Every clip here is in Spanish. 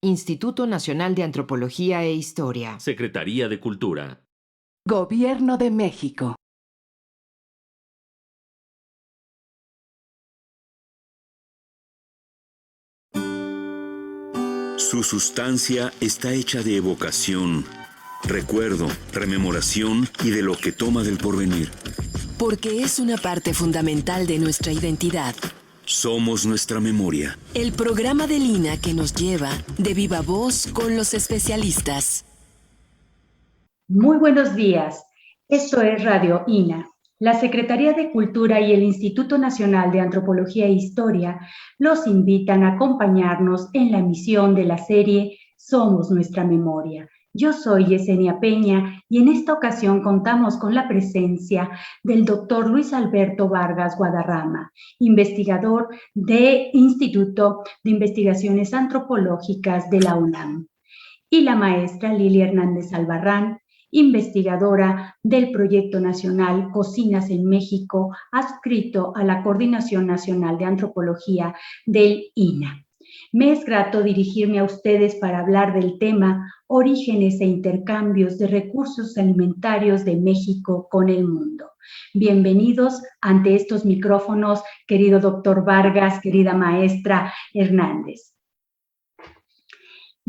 Instituto Nacional de Antropología e Historia. Secretaría de Cultura. Gobierno de México. Su sustancia está hecha de evocación, recuerdo, rememoración y de lo que toma del porvenir. Porque es una parte fundamental de nuestra identidad. Somos nuestra memoria. El programa del INA que nos lleva de viva voz con los especialistas. Muy buenos días. Esto es Radio INA. La Secretaría de Cultura y el Instituto Nacional de Antropología e Historia los invitan a acompañarnos en la emisión de la serie Somos Nuestra Memoria. Yo soy Yesenia Peña y en esta ocasión contamos con la presencia del doctor Luis Alberto Vargas Guadarrama, investigador del Instituto de Investigaciones Antropológicas de la UNAM, y la maestra Lili Hernández Albarrán, investigadora del Proyecto Nacional Cocinas en México, adscrito a la Coordinación Nacional de Antropología del INA. Me es grato dirigirme a ustedes para hablar del tema Orígenes e intercambios de recursos alimentarios de México con el mundo. Bienvenidos ante estos micrófonos, querido doctor Vargas, querida maestra Hernández.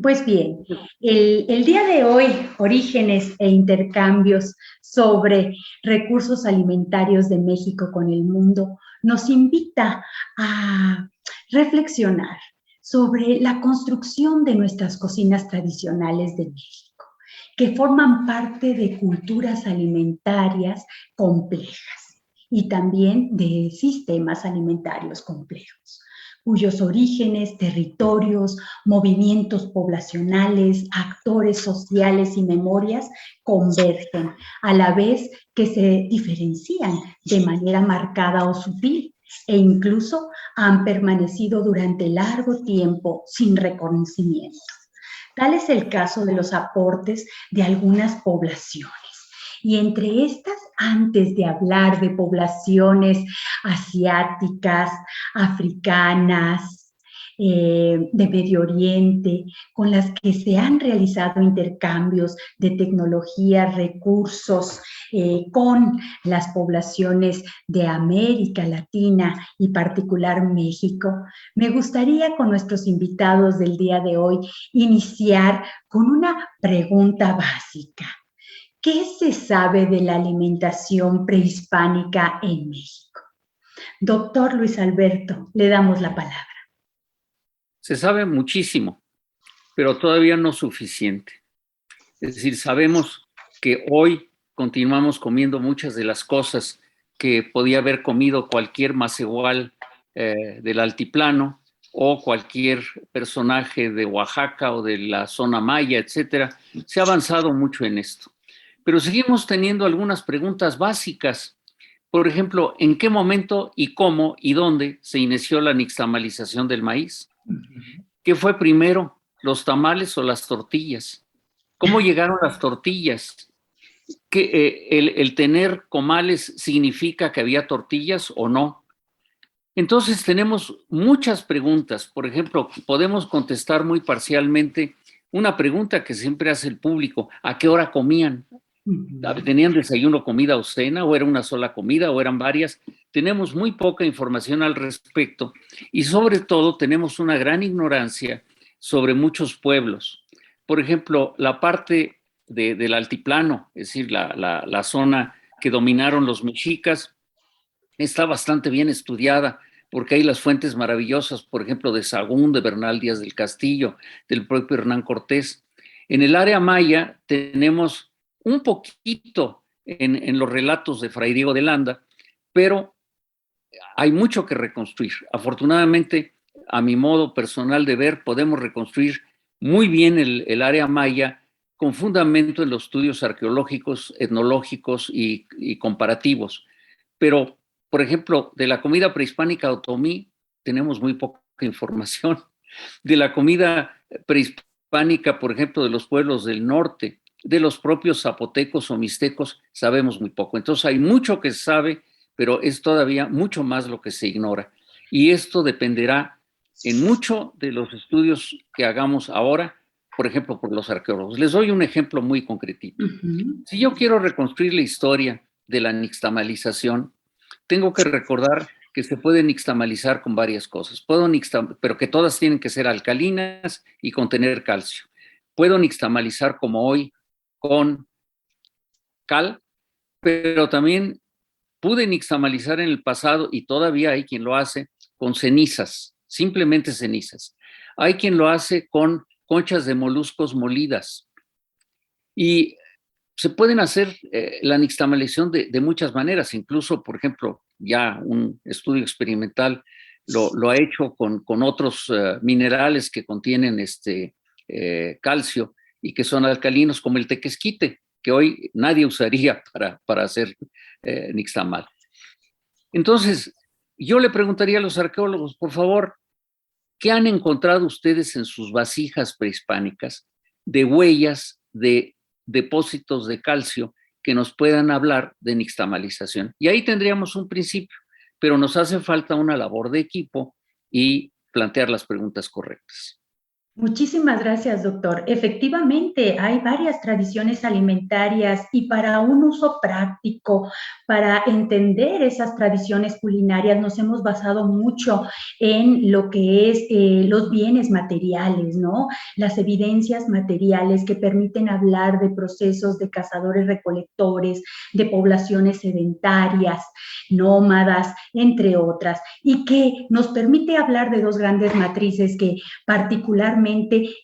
Pues bien, el día de hoy, Orígenes e intercambios sobre recursos alimentarios de México con el mundo, nos invita a reflexionar sobre la construcción de nuestras cocinas tradicionales de México, que forman parte de culturas alimentarias complejas y también de sistemas alimentarios complejos, cuyos orígenes, territorios, movimientos poblacionales, actores sociales y memorias convergen, a la vez que se diferencian de manera marcada o sutil, e incluso han permanecido durante largo tiempo sin reconocimiento. Tal es el caso de los aportes de algunas poblaciones. Y entre estas, antes de hablar de poblaciones asiáticas, africanas, de Medio Oriente, con las que se han realizado intercambios de tecnología, recursos, con las poblaciones de América Latina y particular México, me gustaría con nuestros invitados del día de hoy iniciar con una pregunta básica. ¿Qué se sabe de la alimentación prehispánica en México? Doctor Luis Alberto, le damos la palabra. Se sabe muchísimo, pero todavía no suficiente. Es decir, sabemos que hoy continuamos comiendo muchas de las cosas que podía haber comido cualquier macehual del altiplano o cualquier personaje de Oaxaca o de la zona maya, etcétera. Se ha avanzado mucho en esto. Pero seguimos teniendo algunas preguntas básicas. Por ejemplo, ¿en qué momento y cómo y dónde se inició la nixtamalización del maíz? ¿Qué fue primero, los tamales o las tortillas? ¿Cómo llegaron las tortillas? ¿El tener comales significa que había tortillas o no? Entonces tenemos muchas preguntas. Por ejemplo, podemos contestar muy parcialmente una pregunta que siempre hace el público: ¿a qué hora comían? ¿Tenían desayuno, comida o cena? ¿O era una sola comida o eran varias? Tenemos muy poca información al respecto y sobre todo tenemos una gran ignorancia sobre muchos pueblos. Por ejemplo, la parte del altiplano, es decir, la zona que dominaron los mexicas, está bastante bien estudiada porque hay las fuentes maravillosas, por ejemplo, de Sahagún, de Bernal Díaz del Castillo, del propio Hernán Cortés. En el área maya tenemos un poquito en los relatos de Fray Diego de Landa, pero hay mucho que reconstruir. Afortunadamente, a mi modo personal de ver, podemos reconstruir muy bien el área maya con fundamento en los estudios arqueológicos, etnológicos y comparativos. Pero, por ejemplo, de la comida prehispánica otomí tenemos muy poca información. De la comida prehispánica, por ejemplo, de los pueblos del norte, de los propios zapotecos o mixtecos, sabemos muy poco. Entonces hay mucho que se sabe, pero es todavía mucho más lo que se ignora. Y esto dependerá en mucho de los estudios que hagamos ahora, por ejemplo, por los arqueólogos. Les doy un ejemplo muy concretito. Si yo quiero reconstruir la historia de la nixtamalización, tengo que recordar que se puede nixtamalizar con varias cosas, pero que todas tienen que ser alcalinas y contener calcio. Puedo nixtamalizar como hoy con cal, pero también pude nixtamalizar en el pasado, y todavía hay quien lo hace, con cenizas, simplemente cenizas. Hay quien lo hace con conchas de moluscos molidas. Y se pueden hacer la nixtamalización de muchas maneras. Incluso, por ejemplo, ya un estudio experimental lo ha hecho con otros minerales que contienen calcio y que son alcalinos, como el tequesquite, que hoy nadie usaría para hacer nixtamal. Entonces, yo le preguntaría a los arqueólogos, por favor, ¿qué han encontrado ustedes en sus vasijas prehispánicas de huellas de depósitos de calcio que nos puedan hablar de nixtamalización? Y ahí tendríamos un principio, pero nos hace falta una labor de equipo y plantear las preguntas correctas. Muchísimas gracias, doctor. Efectivamente, hay varias tradiciones alimentarias y para un uso práctico, para entender esas tradiciones culinarias, nos hemos basado mucho en lo que es los bienes materiales, ¿no? Las evidencias materiales que permiten hablar de procesos de cazadores-recolectores, de poblaciones sedentarias, nómadas, entre otras, y que nos permite hablar de dos grandes matrices que particularmente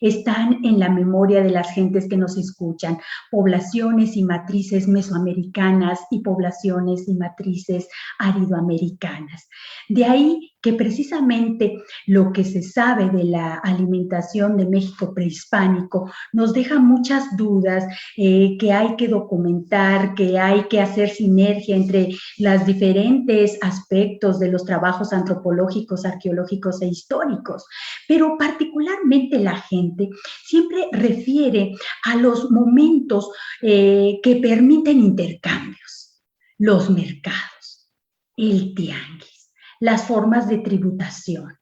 están en la memoria de las gentes que nos escuchan, poblaciones y matrices mesoamericanas y poblaciones y matrices aridoamericanas. De ahí que precisamente lo que se sabe de la alimentación de México prehispánico nos deja muchas dudas que hay que documentar, que hay que hacer sinergia entre los diferentes aspectos de los trabajos antropológicos, arqueológicos e históricos. Pero particularmente la gente siempre refiere a los momentos que permiten intercambios, los mercados, el tianguis, las formas de tributación,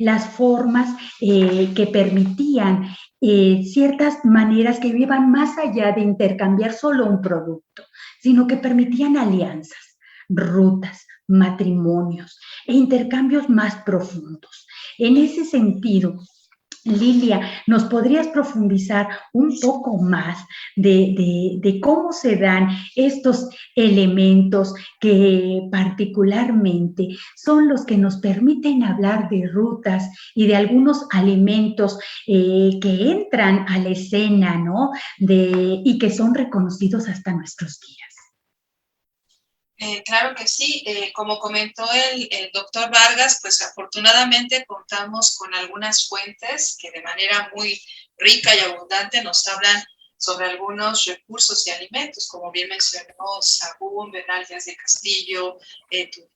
las formas que permitían ciertas maneras que iban más allá de intercambiar solo un producto, sino que permitían alianzas, rutas, matrimonios e intercambios más profundos. En ese sentido, Lilia, ¿nos podrías profundizar un poco más de cómo se dan estos elementos que particularmente son los que nos permiten hablar de rutas y de algunos alimentos que entran a la escena, ¿no? Y que son reconocidos hasta nuestros días? Claro que sí, como comentó el doctor Vargas, pues afortunadamente contamos con algunas fuentes que de manera muy rica y abundante nos hablan sobre algunos recursos y alimentos, como bien mencionó Sahagún, Bernal Díaz de Castillo,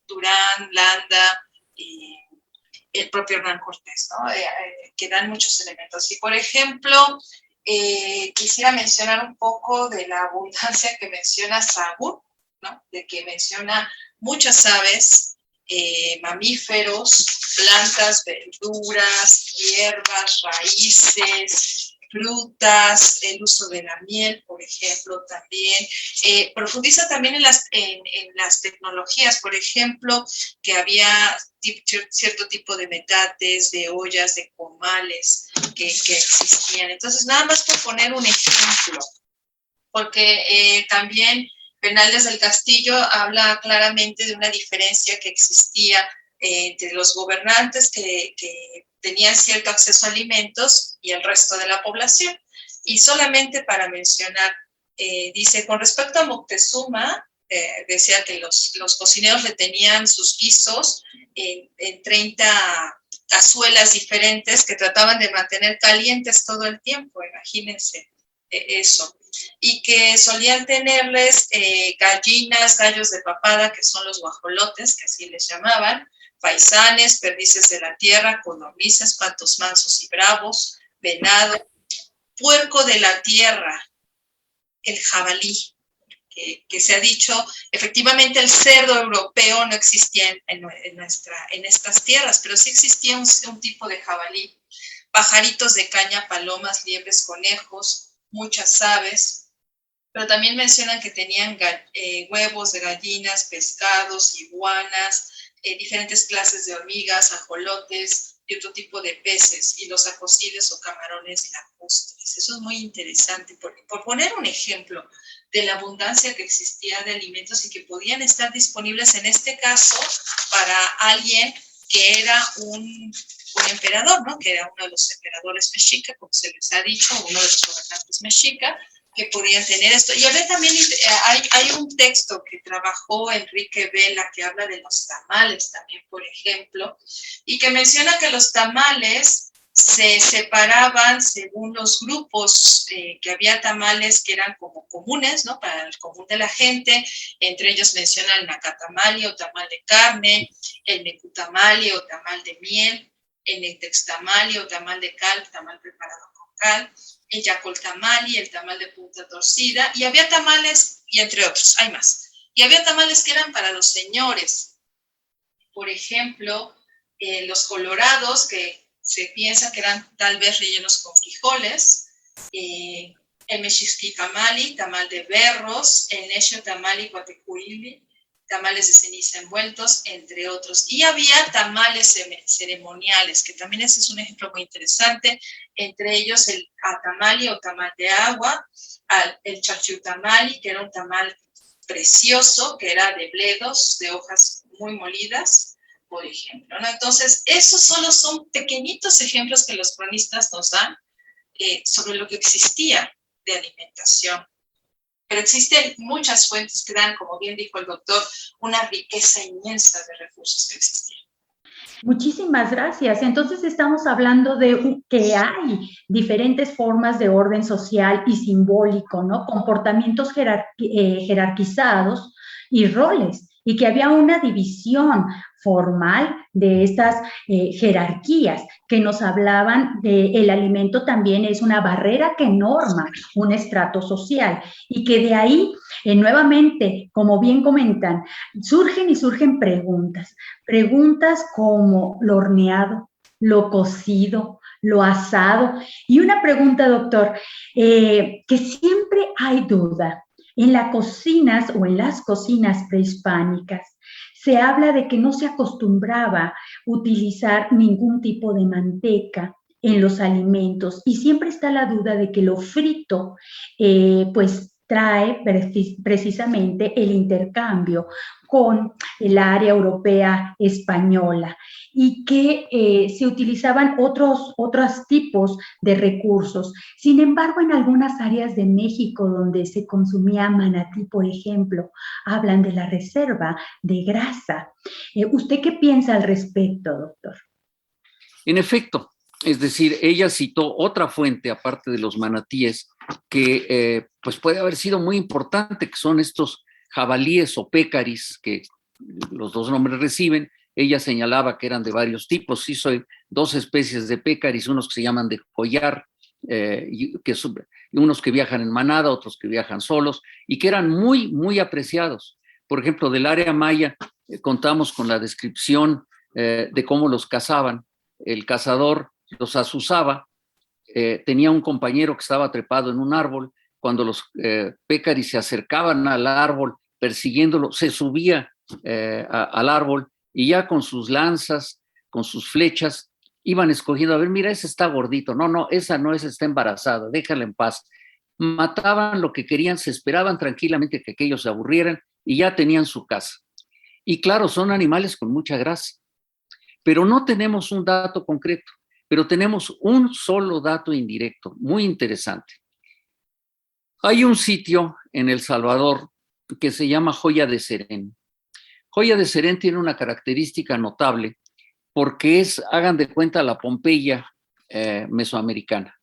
Durán, Landa y el propio Hernán Cortés, ¿no? Que dan muchos elementos. Y por ejemplo, quisiera mencionar un poco de la abundancia que menciona Sahagún, ¿no? De que menciona muchas aves, mamíferos, plantas, verduras, hierbas, raíces, frutas, el uso de la miel, por ejemplo, también. Profundiza también en las tecnologías, por ejemplo, que había cierto tipo de metates, de ollas, de comales que existían. Entonces, nada más por poner un ejemplo, porque también Bernaldez del Castillo habla claramente de una diferencia que existía entre los gobernantes que tenían cierto acceso a alimentos y el resto de la población. Y solamente para mencionar, dice, con respecto a Moctezuma, decía que los cocineros le tenían sus guisos en 30 cazuelas diferentes que trataban de mantener calientes todo el tiempo, imagínense eso. Y que solían tenerles gallinas, gallos de papada, que son los guajolotes, que así les llamaban, faisanes, perdices de la tierra, codornices, patos mansos y bravos, venado, puerco de la tierra, el jabalí, que se ha dicho, efectivamente el cerdo europeo no existía en estas tierras, pero sí existía un tipo de jabalí, pajaritos de caña, palomas, liebres, conejos, muchas aves, pero también mencionan que tenían huevos de gallinas, pescados, iguanas, diferentes clases de hormigas, ajolotes y otro tipo de peces, y los acosiles o camarones lacustres. Eso es muy interesante, porque por poner un ejemplo de la abundancia que existía de alimentos y que podían estar disponibles en este caso para alguien que era un emperador, ¿no? Que era uno de los emperadores mexica, como se les ha dicho, uno de los gobernantes mexica, que podían tener esto. Y ahora también hay un texto que trabajó Enrique Vela que habla de los tamales también, por ejemplo, y que menciona que los tamales se separaban según los grupos, que había tamales que eran como comunes, ¿no? Para el común de la gente. Entre ellos menciona el nacatamali o tamal de carne, el necutamali o tamal de miel, el netextamali o tamal de cal, tamal preparado con cal, el yacoltamali, el tamal de punta torcida, y había tamales, y entre otros, hay más. Y había tamales que eran para los señores. Por ejemplo, los colorados, que se piensa que eran tal vez rellenos con frijoles, el mexisquitamali, tamal de berros, el necho tamali cuatecuili, tamales de ceniza envueltos, entre otros. Y había tamales ceremoniales, que también ese es un ejemplo muy interesante, entre ellos el atamali o tamal de agua, el chachiutamali, que era un tamal precioso, que era de bledos, de hojas muy molidas, por ejemplo, ¿no? Entonces, esos solo son pequeñitos ejemplos que los cronistas nos dan sobre lo que existía de alimentación. Pero existen muchas fuentes que dan, como bien dijo el doctor, una riqueza inmensa de recursos que existían. Muchísimas gracias. Entonces estamos hablando de que hay diferentes formas de orden social y simbólico, ¿no? Comportamientos jerarquizados y roles, y que había una división formal de estas jerarquías que nos hablaban de el alimento también es una barrera que norma un estrato social, y que de ahí nuevamente, como bien comentan, surgen preguntas como lo horneado, lo cocido, lo asado, y una pregunta, doctor, que siempre hay duda. En las cocinas o en las cocinas prehispánicas se habla de que no se acostumbraba utilizar ningún tipo de manteca en los alimentos, y siempre está la duda de que lo frito, pues trae precisamente el intercambio con el área europea española, y que se utilizaban otros tipos de recursos. Sin embargo, en algunas áreas de México donde se consumía manatí, por ejemplo, hablan de la reserva de grasa. ¿Usted qué piensa al respecto, doctor? En efecto, es decir, ella citó otra fuente, aparte de los manatíes, que pues puede haber sido muy importante, que son estos jabalíes o pécaris, que los dos nombres reciben. Ella señalaba que eran de varios tipos. Sí, soy dos especies de pécaris, unos que se llaman de collar, y unos que viajan en manada, otros que viajan solos, y que eran muy, muy apreciados. Por ejemplo, del área maya, contamos con la descripción de cómo los cazaban. El cazador los azuzaba, tenía un compañero que estaba trepado en un árbol. Cuando los pécaris se acercaban al árbol persiguiéndolo, se subía al árbol, y ya con sus lanzas, con sus flechas, iban escogiendo, a ver, mira, ese está gordito, no, esa no, esa está embarazada, déjala en paz. Mataban lo que querían, se esperaban tranquilamente que aquellos se aburrieran, y ya tenían su casa. Y claro, son animales con mucha grasa, pero no tenemos un dato concreto, pero tenemos un solo dato indirecto, muy interesante. Hay un sitio en El Salvador que se llama Joya de Serén. Joya de Serén tiene una característica notable porque es, hagan de cuenta, la Pompeya mesoamericana.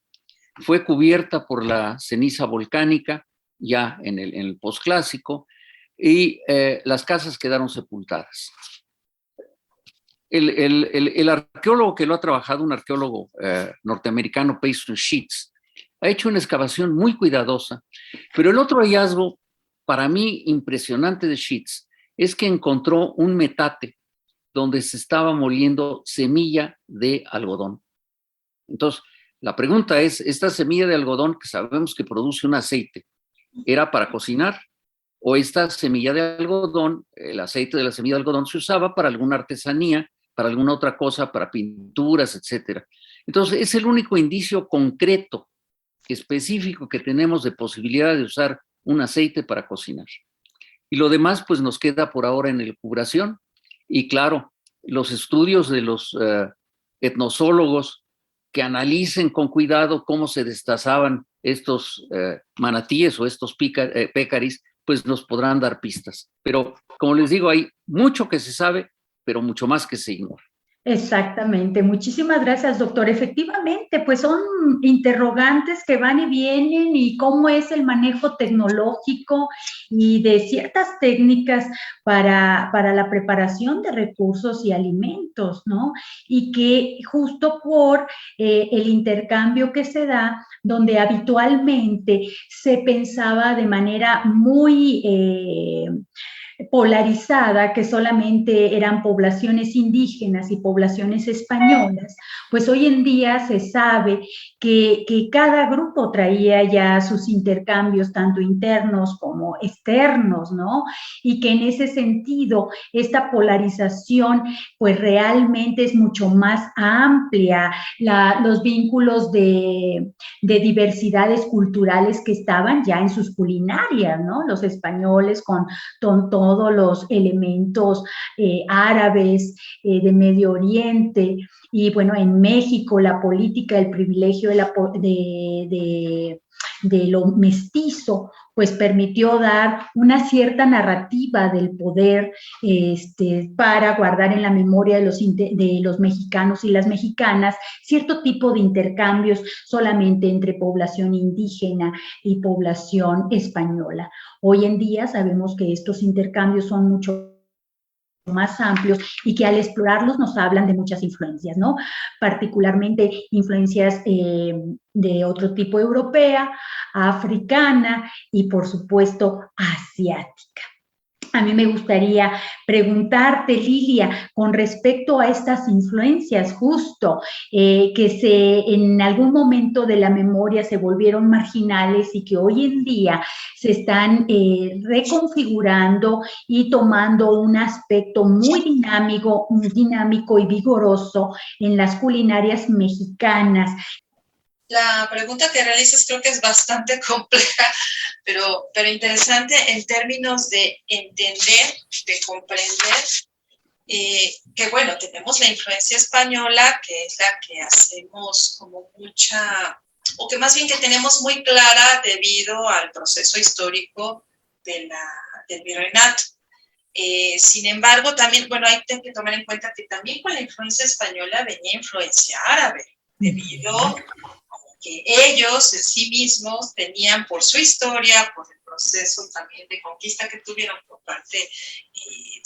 Fue cubierta por la ceniza volcánica ya en el posclásico, y las casas quedaron sepultadas. El arqueólogo que lo ha trabajado, un arqueólogo norteamericano, Payson Sheets, ha hecho una excavación muy cuidadosa, pero el otro hallazgo para mí impresionante de Sheets es que encontró un metate donde se estaba moliendo semilla de algodón. Entonces, la pregunta es, esta semilla de algodón que sabemos que produce un aceite, ¿era para cocinar? ¿O esta semilla de algodón, el aceite de la semilla de algodón, se usaba para alguna artesanía, para alguna otra cosa, para pinturas, etcétera? Entonces, es el único indicio concreto, específico que tenemos de posibilidad de usar un aceite para cocinar. Y lo demás, pues nos queda por ahora en elucubración. Y claro, los estudios de los etnosólogos que analicen con cuidado cómo se destazaban estos manatíes o estos pécaris, pues nos podrán dar pistas. Pero, como les digo, hay mucho que se sabe, pero mucho más que se ignora. Exactamente, muchísimas gracias, doctor. Efectivamente, pues son interrogantes que van y vienen y cómo es el manejo tecnológico y de ciertas técnicas para la preparación de recursos y alimentos, ¿no? Y que justo por el intercambio que se da, donde habitualmente se pensaba de manera muy polarizada, que solamente eran poblaciones indígenas y poblaciones españolas, pues hoy en día se sabe que cada grupo traía ya sus intercambios, tanto internos como externos, ¿no? Y que en ese sentido, esta polarización, pues realmente es mucho más amplia, los vínculos de diversidades culturales que estaban ya en sus culinarias, ¿no? Los españoles con todos los elementos árabes de Medio Oriente, y bueno, en México la política, el privilegio de lo mestizo, pues permitió dar una cierta narrativa del poder para guardar en la memoria de los mexicanos y las mexicanas cierto tipo de intercambios solamente entre población indígena y población española. Hoy en día sabemos que estos intercambios son mucho más amplios y que al explorarlos nos hablan de muchas influencias, ¿no? Particularmente influencias de otro tipo europea, africana y por supuesto asiática. A mí me gustaría preguntarte, Lilia, con respecto a estas influencias justo que en algún momento de la memoria se volvieron marginales y que hoy en día se están reconfigurando y tomando un aspecto muy dinámico y vigoroso en las culinarias mexicanas. La pregunta que realizas creo que es bastante compleja, pero interesante en términos de entender, de comprender que, bueno, tenemos la influencia española, que es la que hacemos como mucha, o que más bien que tenemos muy clara debido al proceso histórico del virreinato. Sin embargo, también, bueno, hay que tomar en cuenta que también con la influencia española venía influencia árabe, debido a que ellos en sí mismos tenían por su historia, por el proceso también de conquista que tuvieron por parte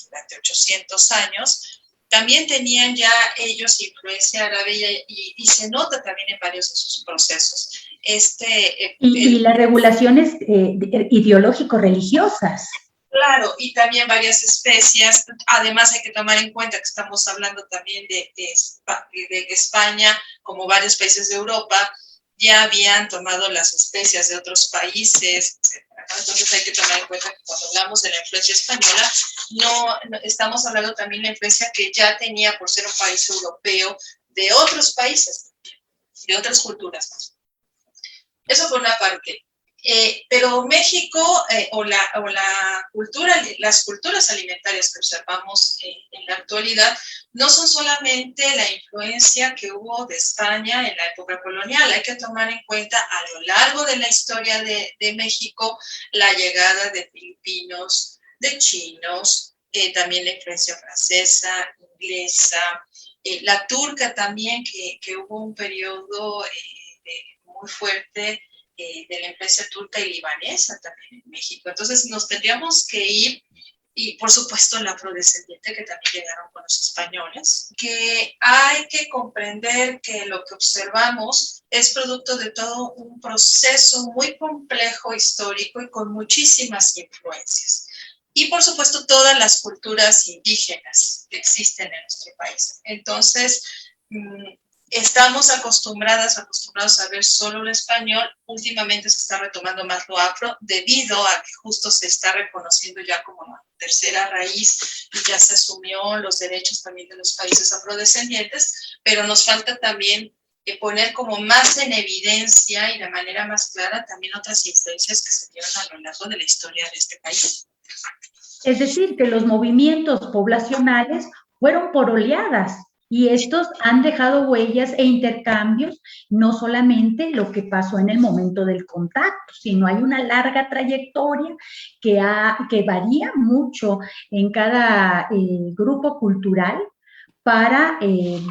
durante 800 años, también tenían ya ellos influencia árabe y se nota también en varios de sus procesos. Y las regulaciones ideológico-religiosas. Claro, y también varias especias. Además hay que tomar en cuenta que estamos hablando también de que España, como varios países de Europa, ya habían tomado las especias de otros países, etc. Entonces hay que tomar en cuenta que cuando hablamos de la influencia española, no estamos hablando también de la influencia que ya tenía por ser un país europeo de otros países, de otras culturas. Eso por una parte. Pero México o la cultura, las culturas alimentarias que observamos en la actualidad no son solamente la influencia que hubo de España en la época colonial. Hay que tomar en cuenta a lo largo de la historia de México la llegada de filipinos, de chinos, también la influencia francesa, inglesa, la turca también, que hubo un periodo muy fuerte de la influencia turca y libanesa también en México. Entonces nos tendríamos que ir y por supuesto la afrodescendiente que también llegaron con los españoles, que hay que comprender que lo que observamos es producto de todo un proceso muy complejo histórico y con muchísimas influencias. Y por supuesto todas las culturas indígenas que existen en nuestro país. Entonces, estamos acostumbrados a ver solo el español. Últimamente se está retomando más lo afro debido a que justo se está reconociendo ya como la tercera raíz y ya se asumió los derechos también de los países afrodescendientes, pero nos falta también poner como más en evidencia y de manera más clara también otras influencias que se dieron a lo largo de la historia de este país. Es decir, que los movimientos poblacionales fueron por oleadas y estos han dejado huellas e intercambios, no solamente lo que pasó en el momento del contacto, sino hay una larga trayectoria que varía mucho en cada grupo cultural para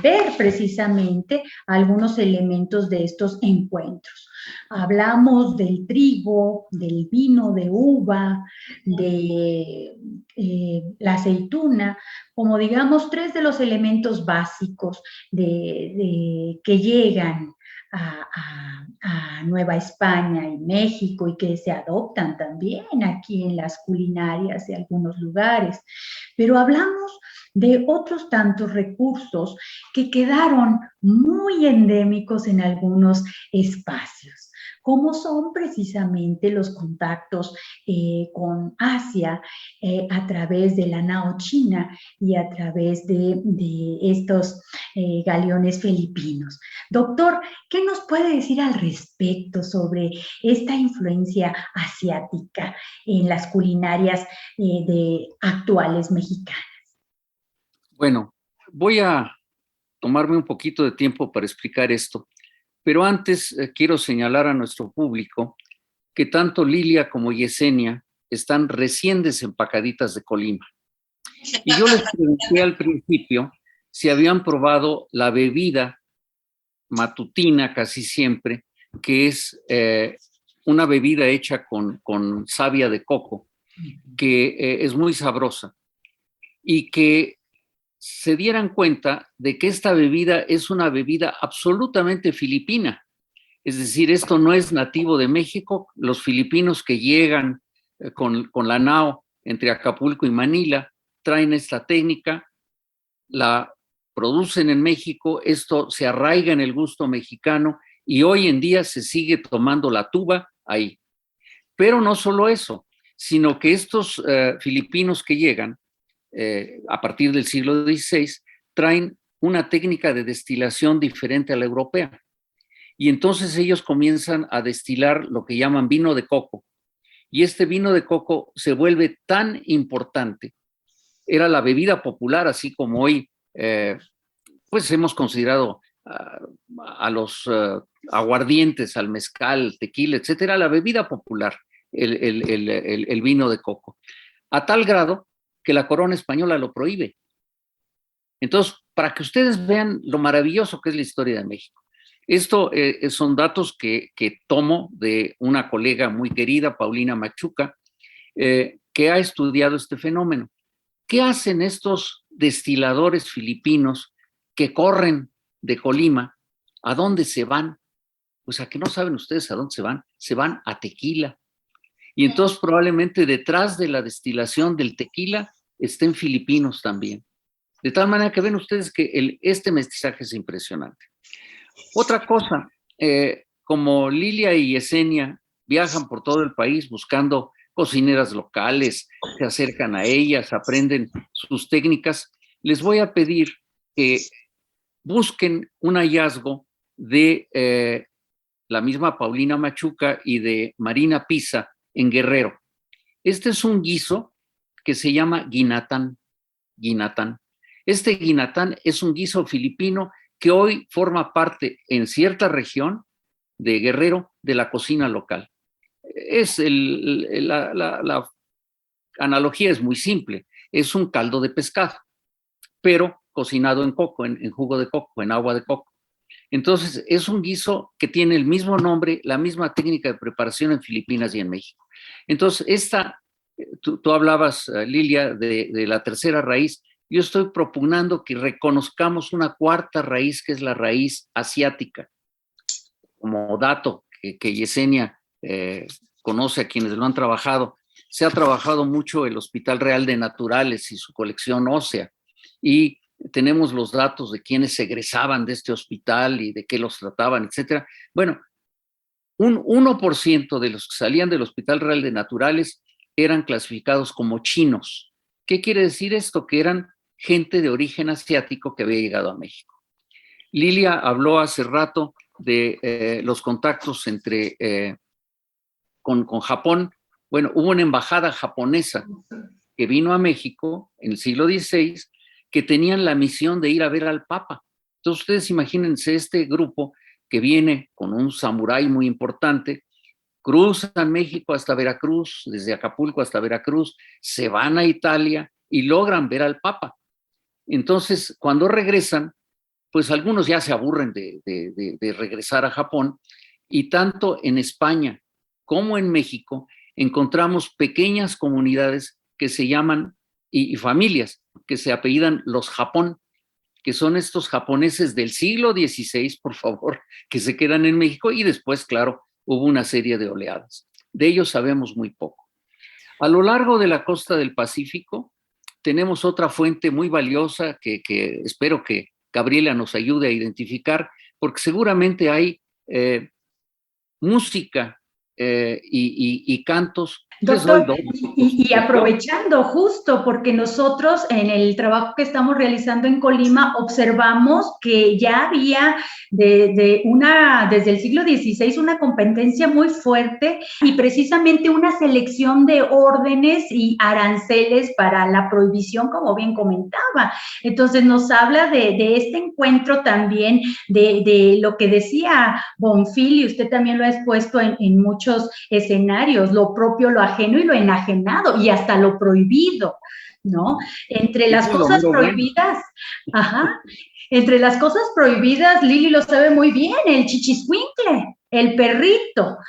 ver precisamente algunos elementos de estos encuentros. Hablamos del trigo, del vino de uva, de la aceituna, como digamos 3 de los elementos básicos que llegan a Nueva España y México y que se adoptan también aquí en las culinarias de algunos lugares. Pero hablamos de otros tantos recursos que quedaron muy endémicos en algunos espacios, como son precisamente los contactos con Asia a través de la nao china y a través de estos galeones filipinos. Doctor, ¿qué nos puede decir al respecto sobre esta influencia asiática en las culinarias actuales mexicanas? Bueno, voy a tomarme un poquito de tiempo para explicar esto, pero antes quiero señalar a nuestro público que tanto Lilia como Yesenia están recién desempacaditas de Colima. Y yo les pregunté al principio si habían probado la bebida matutina casi siempre, que es una bebida hecha con savia de coco, que es muy sabrosa y que se dieran cuenta de que esta bebida es una bebida absolutamente filipina. Es decir, esto no es nativo de México. Los filipinos que llegan con la nao entre Acapulco y Manila traen esta técnica, la producen en México, esto se arraiga en el gusto mexicano y hoy en día se sigue tomando la tuba ahí. Pero no solo eso, sino que estos filipinos que llegan a partir del siglo XVI, traen una técnica de destilación diferente a la europea. Y entonces ellos comienzan a destilar lo que llaman vino de coco. Y este vino de coco se vuelve tan importante. Era la bebida popular, así como hoy, pues hemos considerado a los aguardientes, al mezcal, tequila, etcétera, la bebida popular, el vino de coco. A tal grado que la corona española lo prohíbe. Entonces, para que ustedes vean lo maravilloso que es la historia de México. Esto son datos que tomo de una colega muy querida, Paulina Machuca, que ha estudiado este fenómeno. ¿Qué hacen estos destiladores filipinos que corren de Colima? ¿A dónde se van? Pues a que no saben ustedes a dónde se van a Tequila. Y entonces probablemente detrás de la destilación del tequila estén filipinos también. De tal manera que ven ustedes que este mestizaje es impresionante. Otra cosa, como Lilia y Yesenia viajan por todo el país buscando cocineras locales, se acercan a ellas, aprenden sus técnicas, les voy a pedir que busquen un hallazgo de la misma Paulina Machuca y de Marina Pisa en Guerrero. Este es un guiso que se llama guinatán. Este guinatán es un guiso filipino que hoy forma parte en cierta región de Guerrero de la cocina local. La analogía es muy simple, es un caldo de pescado, pero cocinado en coco, en jugo de coco, en agua de coco. Entonces, es un guiso que tiene el mismo nombre, la misma técnica de preparación en Filipinas y en México. Entonces, esta tú hablabas, Lilia, de la tercera raíz. Yo estoy propugnando que reconozcamos una cuarta raíz, que es la raíz asiática. Como dato que Yesenia conoce a quienes lo han trabajado, se ha trabajado mucho el Hospital Real de Naturales y su colección ósea, y tenemos los datos de quienes egresaban de este hospital y de qué los trataban, etcétera. Bueno, un 1% de los que salían del Hospital Real de Naturales eran clasificados como chinos. ¿Qué quiere decir esto? Que eran gente de origen asiático que había llegado a México. Lilia habló hace rato de los contactos con Japón. Bueno, hubo una embajada japonesa que vino a México en el siglo XVI que tenían la misión de ir a ver al Papa. Entonces ustedes imagínense este grupo que viene con un samurái muy importante, cruzan México hasta Veracruz, desde Acapulco hasta Veracruz, se van a Italia y logran ver al Papa. Entonces, cuando regresan, pues algunos ya se aburren de regresar a Japón, y tanto en España como en México encontramos pequeñas comunidades que se llaman, y familias que se apellidan los Japón, que son estos japoneses del siglo XVI, por favor, que se quedan en México, y después, claro, hubo una serie de oleadas. De ellos sabemos muy poco. A lo largo de la costa del Pacífico tenemos otra fuente muy valiosa que espero que Gabriela nos ayude a identificar, porque seguramente hay música y cantos. Doctor, y aprovechando justo porque nosotros en el trabajo que estamos realizando en Colima observamos que ya había desde el siglo XVI una competencia muy fuerte y precisamente una selección de órdenes y aranceles para la prohibición, como bien comentaba. Entonces nos habla de este encuentro también, de lo que decía Bonfil, y usted también lo ha expuesto en muchos escenarios, lo propio, lo ajeno y lo enajenado, y hasta lo prohibido, ¿no? Entre las cosas prohibidas, entre las cosas prohibidas, Lili lo sabe muy bien, el chichiscuincle, el perrito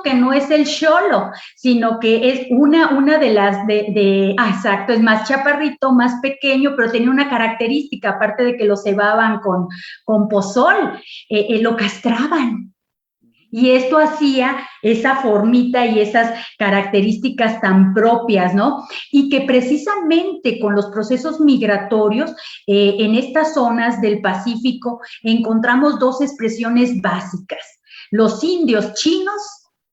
que no es el xolo, sino que es una de las exacto, es más chaparrito, más pequeño, pero tenía una característica, aparte de que lo cebaban con pozol, lo castraban. Y esto hacía esa formita y esas características tan propias, ¿no? Y que precisamente con los procesos migratorios en estas zonas del Pacífico encontramos dos expresiones básicas. Los indios chinos,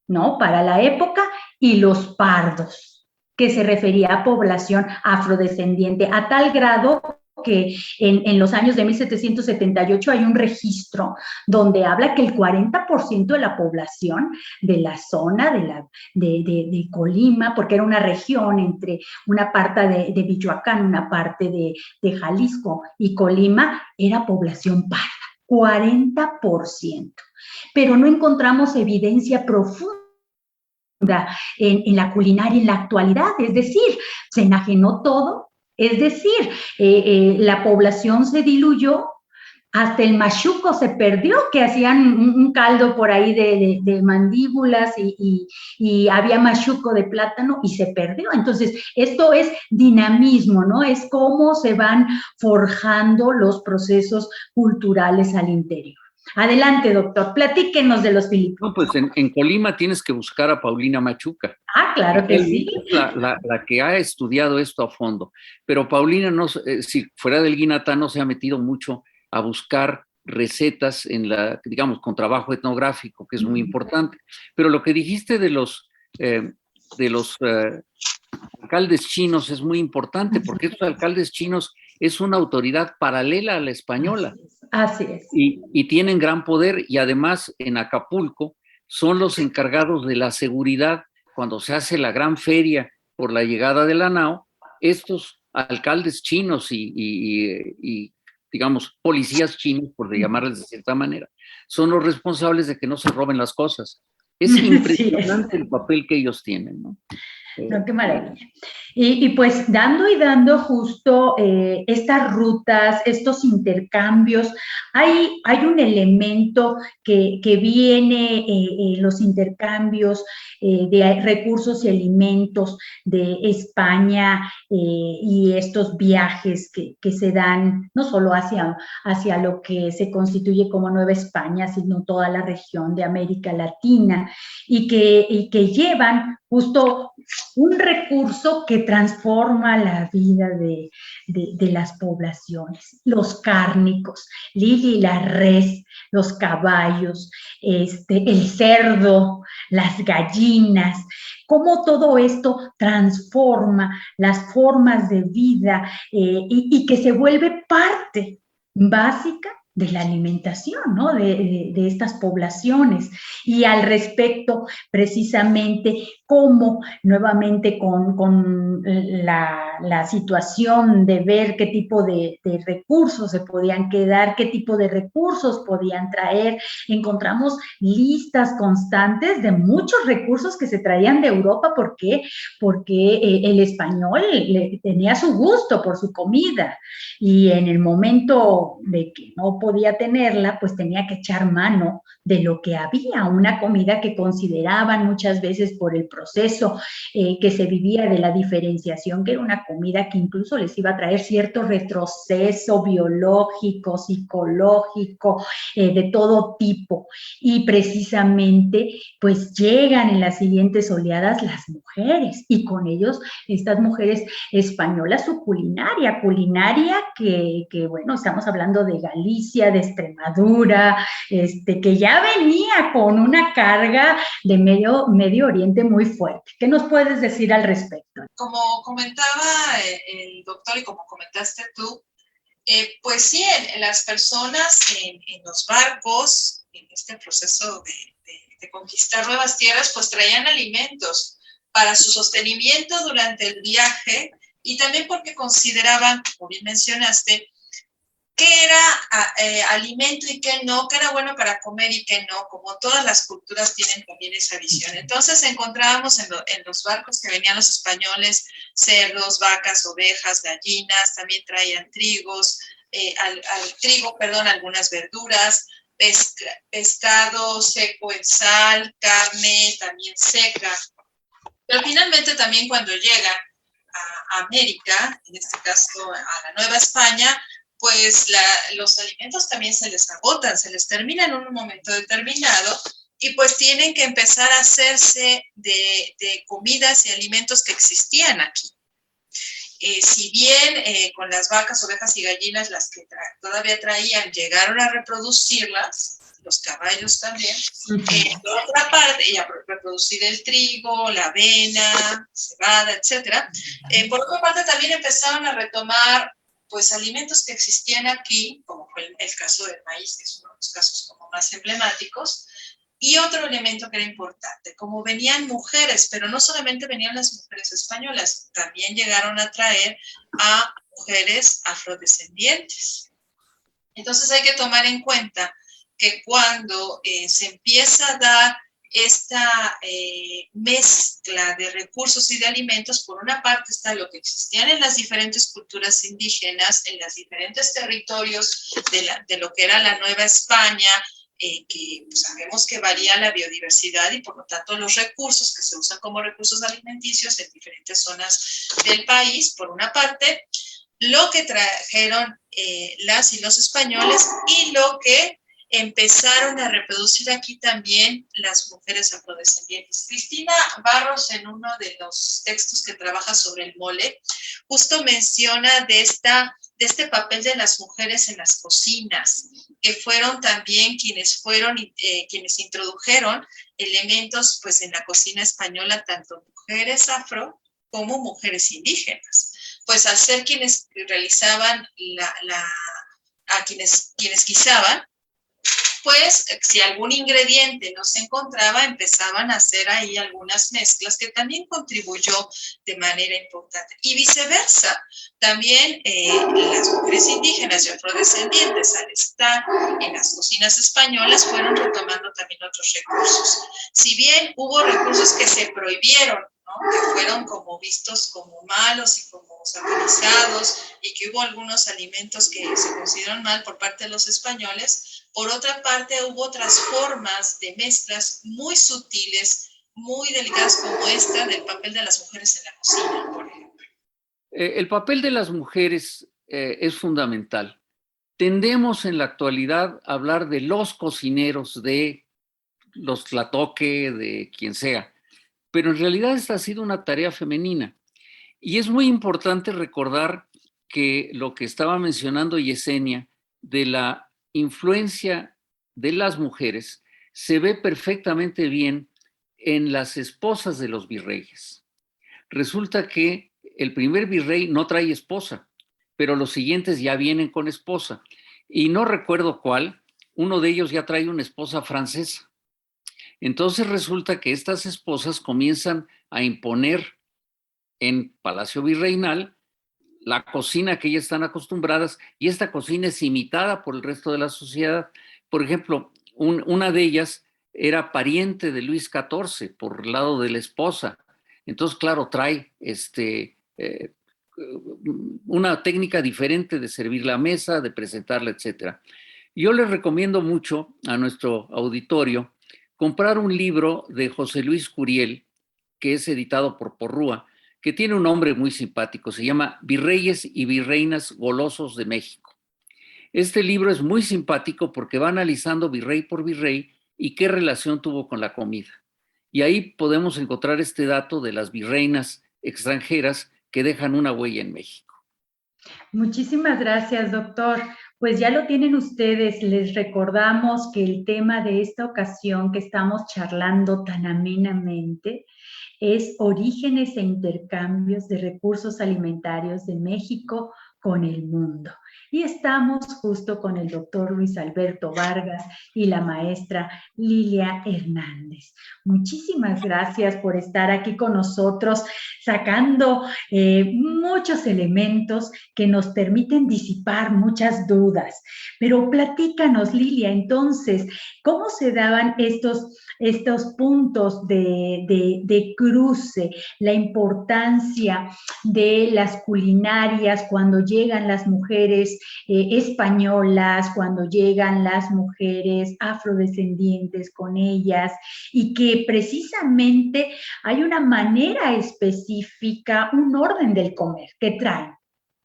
¿no? Para la época, y los pardos, que se refería a población afrodescendiente, a tal grado que en los años de 1778 hay un registro donde habla que el 40% de la población de la zona de Colima, porque era una región entre una parte de Michoacán, una parte de Jalisco y Colima, era población parda, 40%. Pero no encontramos evidencia profunda en la culinaria en la actualidad, es decir, se enajenó todo. Es decir, la población se diluyó, hasta el machuco se perdió, que hacían un caldo por ahí de mandíbulas y había machuco de plátano y se perdió. Entonces, esto es dinamismo, ¿no? Es cómo se van forjando los procesos culturales al interior. Adelante, doctor, platíquenos de los filipinos. No, pues en Colima tienes que buscar a Paulina Machuca. Ah, claro que sí. Es la que ha estudiado esto a fondo. Pero Paulina, si fuera del Guinatá, no se ha metido mucho a buscar recetas digamos, con trabajo etnográfico, que es muy importante. Pero lo que dijiste de los alcaldes chinos es muy importante, porque estos alcaldes chinos es una autoridad paralela a la española. Así es. Y tienen gran poder, y además en Acapulco son los encargados de la seguridad cuando se hace la gran feria por la llegada de la nao. Estos alcaldes chinos y digamos, policías chinos, por llamarles de cierta manera, son los responsables de que no se roben las cosas. Es impresionante el papel que ellos tienen, ¿no? No, qué maravilla. Y pues dando y dando justo estas rutas, estos intercambios, hay un elemento que viene los intercambios de recursos y alimentos de España y estos viajes que se dan no solo hacia lo que se constituye como Nueva España, sino toda la región de América Latina y que llevan justo un recurso que transforma la vida de las poblaciones, los cárnicos, Lili, la res, los caballos, el cerdo, las gallinas, cómo todo esto transforma las formas de vida y que se vuelve parte básica de la alimentación, ¿no? de estas poblaciones. Y al respecto, precisamente, cómo nuevamente con la situación de ver qué tipo de recursos se podían quedar, qué tipo de recursos podían traer, encontramos listas constantes de muchos recursos que se traían de Europa. ¿Por qué? Porque el español tenía su gusto por su comida y en el momento de que no podía tenerla, pues tenía que echar mano de lo que había, una comida que consideraban muchas veces por el proceso que se vivía de la diferenciación, que era una comida que incluso les iba a traer cierto retroceso biológico, psicológico, de todo tipo. Y precisamente, pues llegan en las siguientes oleadas las mujeres y con ellos estas mujeres españolas, su culinaria que bueno, estamos hablando de Galicia, de Extremadura, que ya venía con una carga de Medio Oriente muy fuerte. ¿Qué nos puedes decir al respecto? Como comentaba el doctor y como comentaste tú, pues sí, las personas en los barcos, en este proceso de conquistar nuevas tierras, pues traían alimentos para su sostenimiento durante el viaje y también porque consideraban, como bien mencionaste, qué era alimento y qué no, qué era bueno para comer y qué no, como todas las culturas tienen también esa visión. Entonces encontrábamos en los barcos que venían los españoles cerdos, vacas, ovejas, gallinas, también traían algunas verduras, pescado seco en sal, carne también seca. Pero finalmente también cuando llegan a América, en este caso a la Nueva España, pues los alimentos también se les agotan, se les terminan en un momento determinado y pues tienen que empezar a hacerse de comidas y alimentos que existían aquí. Si bien con las vacas, ovejas y gallinas, las que todavía traían, llegaron a reproducirlas, los caballos también, por otra parte, y a reproducir el trigo, la avena, cebada, etc. Por otra parte, también empezaron a retomar pues alimentos que existían aquí, como fue el caso del maíz, que es uno de los casos como más emblemáticos, y otro elemento que era importante, como venían mujeres, pero no solamente venían las mujeres españolas, también llegaron a traer a mujeres afrodescendientes. Entonces hay que tomar en cuenta que cuando se empieza a dar esta mezcla de recursos y de alimentos, por una parte está lo que existían en las diferentes culturas indígenas, en los diferentes territorios de lo que era la Nueva España, que pues, sabemos que varía la biodiversidad y por lo tanto los recursos que se usan como recursos alimenticios en diferentes zonas del país, por una parte, lo que trajeron las y los españoles y lo que empezaron a reproducir aquí también las mujeres afrodescendientes. Cristina Barros, en uno de los textos que trabaja sobre el mole, justo menciona de este papel de las mujeres en las cocinas, que fueron también quienes introdujeron elementos pues, en la cocina española, tanto mujeres afro como mujeres indígenas. Pues al ser quienes realizaban a quienes guisaban, pues si algún ingrediente no se encontraba, empezaban a hacer ahí algunas mezclas que también contribuyó de manera importante. Y viceversa, también las mujeres indígenas indígenas y afrodescendientes, al estar en las cocinas españolas, fueron retomando también otros recursos. Si bien hubo recursos que se prohibieron, ¿no? Que fueron como vistos como malos y como satanizados, y que hubo algunos alimentos que se consideraron mal por parte de los españoles, por otra parte hubo otras formas de mezclas muy sutiles, muy delicadas, como esta del papel de las mujeres en la cocina, por ejemplo. El papel de las mujeres es fundamental. Tendemos en la actualidad a hablar de los cocineros, de los tlatoque, de quien sea, pero en realidad esta ha sido una tarea femenina. Y es muy importante recordar que lo que estaba mencionando Yesenia de la influencia de las mujeres se ve perfectamente bien en las esposas de los virreyes. Resulta que el primer virrey no trae esposa, pero los siguientes ya vienen con esposa. Y no recuerdo cuál, uno de ellos ya trae una esposa francesa. Entonces resulta que estas esposas comienzan a imponer en Palacio Virreinal la cocina que ellas están acostumbradas, y esta cocina es imitada por el resto de la sociedad. Por ejemplo, una de ellas era pariente de Luis XIV por el lado de la esposa. Entonces, claro, trae una técnica diferente de servir la mesa, de presentarla, etc. Yo les recomiendo mucho a nuestro auditorio comprar un libro de José Luis Curiel, que es editado por Porrúa, que tiene un nombre muy simpático, se llama Virreyes y Virreinas Golosos de México. Este libro es muy simpático porque va analizando virrey por virrey y qué relación tuvo con la comida. Y ahí podemos encontrar este dato de las virreinas extranjeras que dejan una huella en México. Muchísimas gracias, doctor. Pues ya lo tienen ustedes. Les recordamos que el tema de esta ocasión que estamos charlando tan amenamente es orígenes e intercambios de recursos alimentarios de México con el mundo. Y estamos justo con el doctor Luis Alberto Vargas y la maestra Lilia Hernández. Muchísimas gracias por estar aquí con nosotros, sacando muchos elementos que nos permiten disipar muchas dudas. Pero platícanos, Lilia, entonces, ¿cómo se daban estos puntos de cruce, la importancia de las culinarias cuando llegan las mujeres españolas, cuando llegan las mujeres afrodescendientes con ellas, y que precisamente hay una manera específica, un orden del comer que traen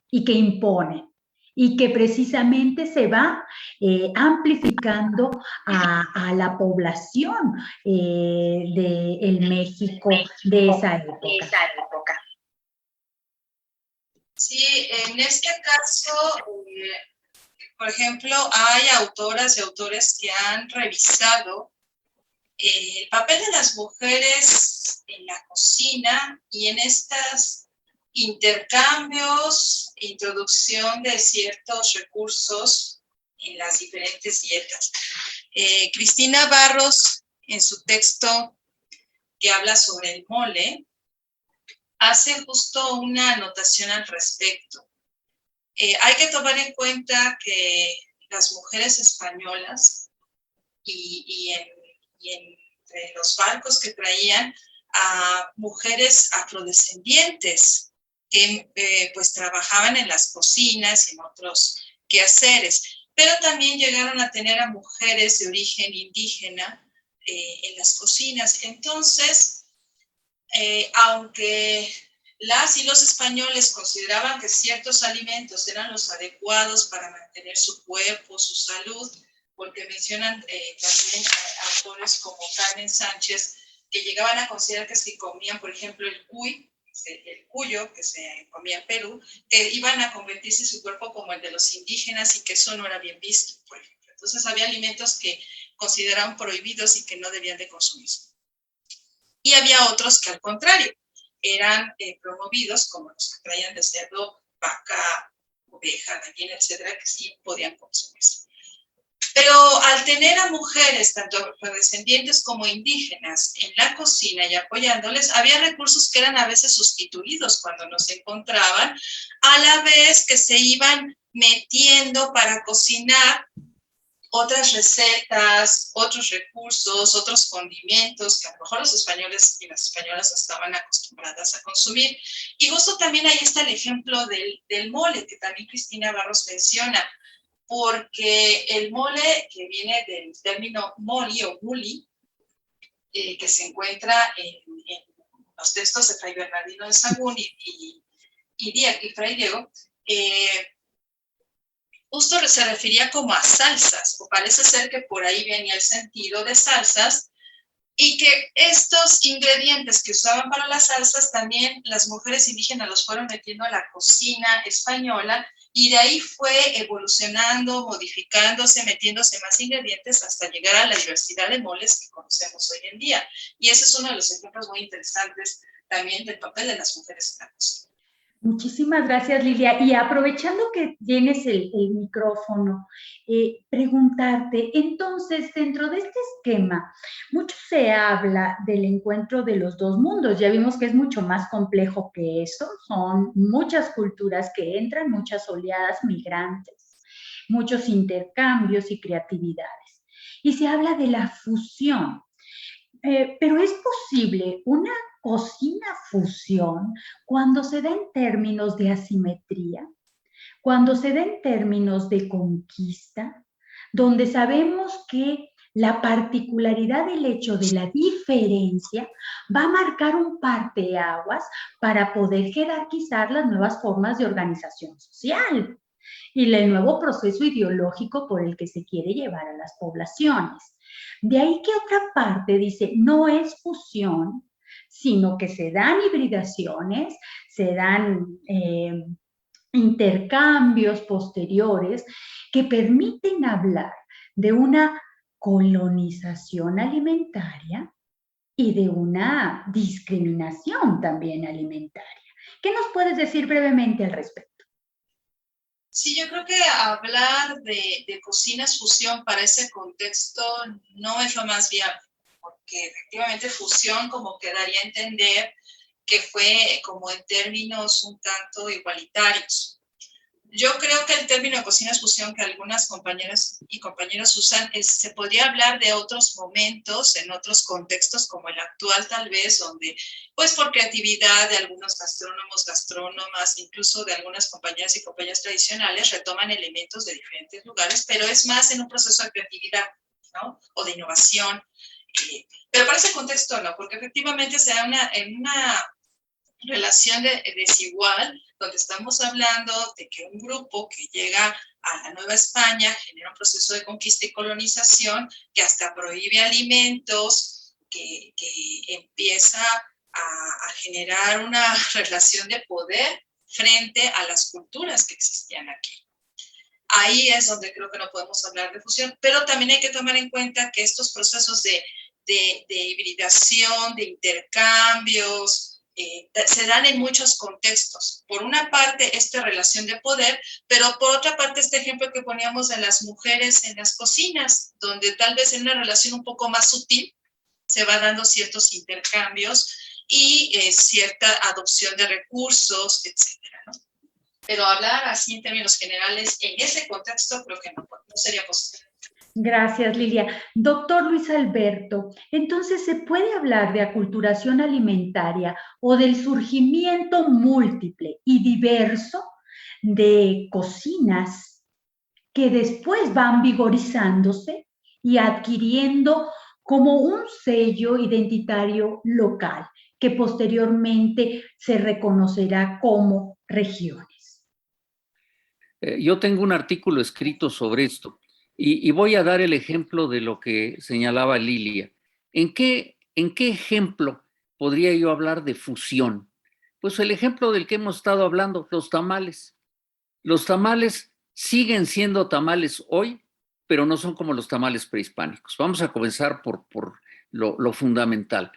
y que imponen, y que precisamente se va amplificando a la población del México de esa época. Sí, en este caso, por ejemplo, hay autoras y autores que han revisado el papel de las mujeres en la cocina y en estos intercambios, introducción de ciertos recursos en las diferentes dietas. Cristina Barros, en su texto que habla sobre el mole, hace justo una anotación al respecto. Hay que tomar en cuenta que las mujeres españolas y entre los barcos que traían a mujeres afrodescendientes que pues trabajaban en las cocinas y en otros quehaceres, pero también llegaron a tener a mujeres de origen indígena en las cocinas. Entonces, aunque las y los españoles consideraban que ciertos alimentos eran los adecuados para mantener su cuerpo, su salud, porque mencionan también autores como Carmen Sánchez, que llegaban a considerar que si comían, por ejemplo, el cuyo, que se comía en Perú, que iban a convertirse su cuerpo como el de los indígenas y que eso no era bien visto, por ejemplo. Entonces había alimentos que consideraban prohibidos y que no debían de consumirse. Y había otros que al contrario, eran promovidos, como los que traían de cerdo, vaca, oveja, gallina, etcétera, que sí podían consumirse. Pero al tener a mujeres, tanto afrodescendientes como indígenas, en la cocina y apoyándoles, había recursos que eran a veces sustituidos cuando no se encontraban, a la vez que se iban metiendo para cocinar otras recetas, otros recursos, otros condimentos que a lo mejor los españoles y las españolas estaban acostumbradas a consumir. Y justo también ahí está el ejemplo del mole, que también Cristina Barros menciona, porque el mole, que viene del término moli o muli, que se encuentra en los textos de Fray Bernardino de Sahagún y Fray Diego, justo se refería como a salsas, o parece ser que por ahí venía el sentido de salsas, y que estos ingredientes que usaban para las salsas también las mujeres indígenas los fueron metiendo a la cocina española, y de ahí fue evolucionando, modificándose, metiéndose más ingredientes hasta llegar a la diversidad de moles que conocemos hoy en día. Y ese es uno de los ejemplos muy interesantes también del papel de las mujeres en la cocina. Muchísimas gracias, Lilia. Y aprovechando que tienes el micrófono, preguntarte, entonces, dentro de este esquema, mucho se habla del encuentro de los dos mundos. Ya vimos que es mucho más complejo que eso. Son muchas culturas que entran, muchas oleadas migrantes, muchos intercambios y creatividades. Y se habla de la fusión. Pero es posible una cocina fusión cuando se da en términos de asimetría, cuando se da en términos de conquista, donde sabemos que la particularidad del hecho de la diferencia va a marcar un parteaguas para poder jerarquizar las nuevas formas de organización social y el nuevo proceso ideológico por el que se quiere llevar a las poblaciones. De ahí que otra parte dice, no es fusión, sino que se dan hibridaciones, se dan intercambios posteriores que permiten hablar de una colonización alimentaria y de una discriminación también alimentaria. ¿Qué nos puedes decir brevemente al respecto? Sí, yo creo que hablar de cocinas fusión para ese contexto no es lo más viable, porque efectivamente fusión como que daría a entender que fue como en términos un tanto igualitarios. Yo creo que el término de cocinas fusión que algunas compañeras y compañeros usan se podría hablar de otros momentos, en otros contextos como el actual tal vez, donde pues por creatividad de algunos gastrónomos, gastrónomas, incluso de algunas compañeras y compañeros tradicionales retoman elementos de diferentes lugares, pero es más en un proceso de creatividad, ¿no? O de innovación. Pero para ese contexto no, porque efectivamente se da en una relación desigual, donde estamos hablando de que un grupo que llega a la Nueva España genera un proceso de conquista y colonización que hasta prohíbe alimentos, que empieza a generar una relación de poder frente a las culturas que existían aquí. Ahí es donde creo que no podemos hablar de fusión, pero también hay que tomar en cuenta que estos procesos de hibridación, de intercambios, se dan en muchos contextos. Por una parte, esta relación de poder, pero por otra parte, este ejemplo que poníamos de las mujeres en las cocinas, donde tal vez en una relación un poco más sutil se va dando ciertos intercambios y cierta adopción de recursos, etcétera, ¿no? Pero hablar así en términos generales, en ese contexto, creo que no sería posible. Gracias, Lilia. Doctor Luis Alberto, entonces, ¿se puede hablar de aculturación alimentaria o del surgimiento múltiple y diverso de cocinas que después van vigorizándose y adquiriendo como un sello identitario local que posteriormente se reconocerá como regiones? Yo tengo un artículo escrito sobre esto. Y voy a dar el ejemplo de lo que señalaba Lilia. ¿En qué ejemplo podría yo hablar de fusión? Pues el ejemplo del que hemos estado hablando, los tamales. Los tamales siguen siendo tamales hoy, pero no son como los tamales prehispánicos. Vamos a comenzar por lo fundamental.